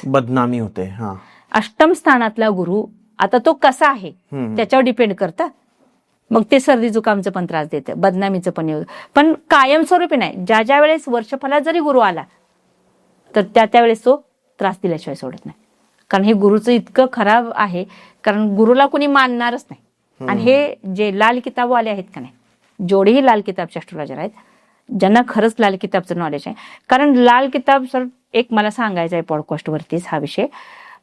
बदनामी होते. अष्टम स्थानातला गुरु आता तो कसा आहे त्याच्यावर डिपेंड करतं. मग ते सर्दी जुकामचं पण त्रास देतं, बदनामीचं पण योग, पण कायमस्वरूपी नाही. ज्या वेळेस वर्षफलात जरी गुरु आला तर त्यावेळेस तो त्रास दिल्याशिवाय सोडत नाही. कारण हे गुरुचं इतकं खराब आहे, कारण गुरुला कोणी मानणारच नाही. आणि हे जे लाल किताबवाले आहेत का नाही, जेवढेही लाल किताबचे ऍस्ट्रोलॉजर आहेत ज्यांना खरंच लाल किताबचं नॉलेज आहे, कारण लाल किताब सर एक मला सांगायचं आहे पॉडकास्टवरतीच हा विषय,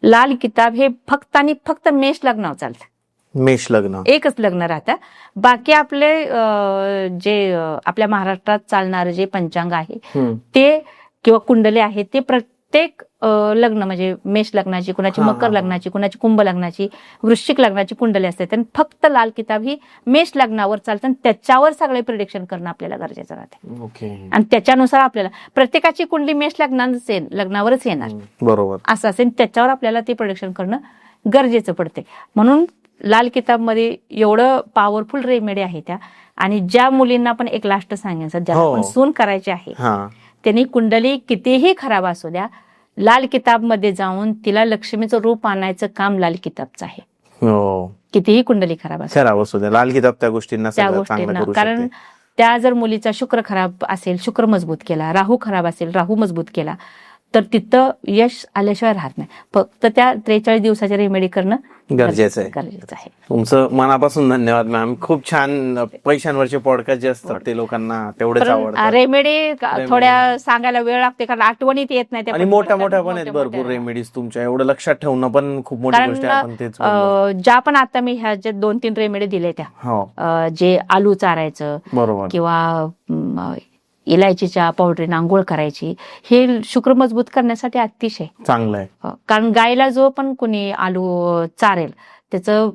लाल किताब हे फक्त आणि फक्त मेष लग्नावर चालतं. मेष लग्न. एकच लग्न राहतं. बाकी आपले जे आपल्या महाराष्ट्रात चालणारे जे पंचांग आहे ते किंवा कुंडले आहे ते प्रत्येक लग्न म्हणजे मेष लग्नाची, कुणाची मकर लग्नाची, कुणाची कुंभ लग्नाची, वृश्चिक लग्नाची कुंडले असतात आणि फक्त लाल किताब ही मेष लग्नावर चालतं आणि त्याच्यावर सगळे प्रिडिक्शन करणं आपल्याला गरजेचं राहते. ओके. आणि त्याच्यानुसार आपल्याला प्रत्येकाची कुंडली मेष लग्नावरच येणार बरोबर असं असेल, त्याच्यावर आपल्याला ते प्रिडिक्शन करणं गरजेचं पडते. म्हणून लाल किताबमध्ये एवढं पॉवरफुल रेमेडी आहे त्या. आणि ज्या मुलींना पण एक लास्ट सांगायचं, ज्याला पण सून करायची आहे त्यांनी कुंडली कितीही खराब असू द्या, लाल किताब मध्ये जाऊन तिला लक्ष्मीचं रूप आणायचं काम लाल किताबचं आहे. कितीही कुंडली खराब असू द्या, लाल किताब त्या गोष्टींना कारण त्या जर मुलीचा शुक्र खराब असेल, शुक्र मजबूत केला, राहू खराब असेल, राहू मजबूत केला, तर तिथं यश आल्याशिवाय राहत नाही. फक्त त्या 43 दिवसाच्या रेमेडी करणं गरजेचं आहे. तुमचं मनापासून धन्यवाद मॅम. खूप छान. पैशांवरचे पॉडकास्ट जे असतात ते लोकांना तेवढेच आवडतात. रेमेडी थोड्या सांगायला वेळ लागते कारण आठवणीत येत नाही. आणि मोठ्या पण आहेत भरपूर रेमेडीज तुमच्या. एवढं लक्षात ठेवणं पण खूप मोठी गोष्ट आहे. आपण तेच ज्या पण आता मी ह्या जे 2-3 रेमेडी दिले त्या, जे आलू चारायचं बरोबर किंवा इलायचीच्या पावडरीने आंघोळ करायची, हे शुक्र मजबूत करण्यासाठी अतिशय चांगलं आहे. कारण गायला जो पण कोणी आलू चारेल त्याचं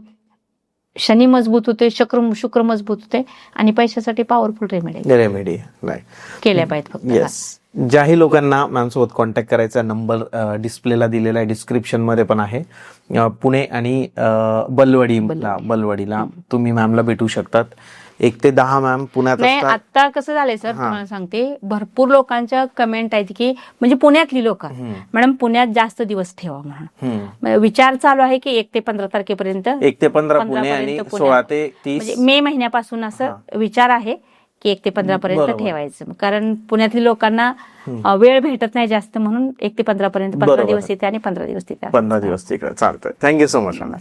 शनी मजबूत होते, शुक्र मजबूत होते आणि पैशासाठी पॉवरफुल रेमेडी केल्या पाहिजेत. फक्त ज्याही लोकांना मॅम सोबत कॉन्टॅक्ट करायचा नंबर डिस्प्लेला दिलेला आहे, डिस्क्रिप्शन मध्ये पण आहे. पुणे आणि बलवडीला तुम्ही मॅमला भेटू शकतात. 1 ते 10 मॅम पुण्यात असतात. आता कसं झालंय सर, तुम्हाला सांगते, भरपूर लोकांच्या कमेंट आहेत की म्हणजे पुण्यातली लोक, मॅडम पुण्यात जास्त दिवस ठेवा म्हणून विचार चालू आहे की 1 ते 15 तारखेपर्यंत, 1 ते 15 पुणे आणि 16 ते 30 म्हणजे मे महिन्यापासून असं विचार आहे की 1 ते 15 पर्यंत ठेवायचं. कारण पुण्यातल्या लोकांना वेळ भेटत नाही जास्त, म्हणून 1 ते 15 पर्यंत 15 दिवस येते आणि 15 दिवस तिथे. 15 दिवस तिकडे चालतंय. Thank you so much ma'am.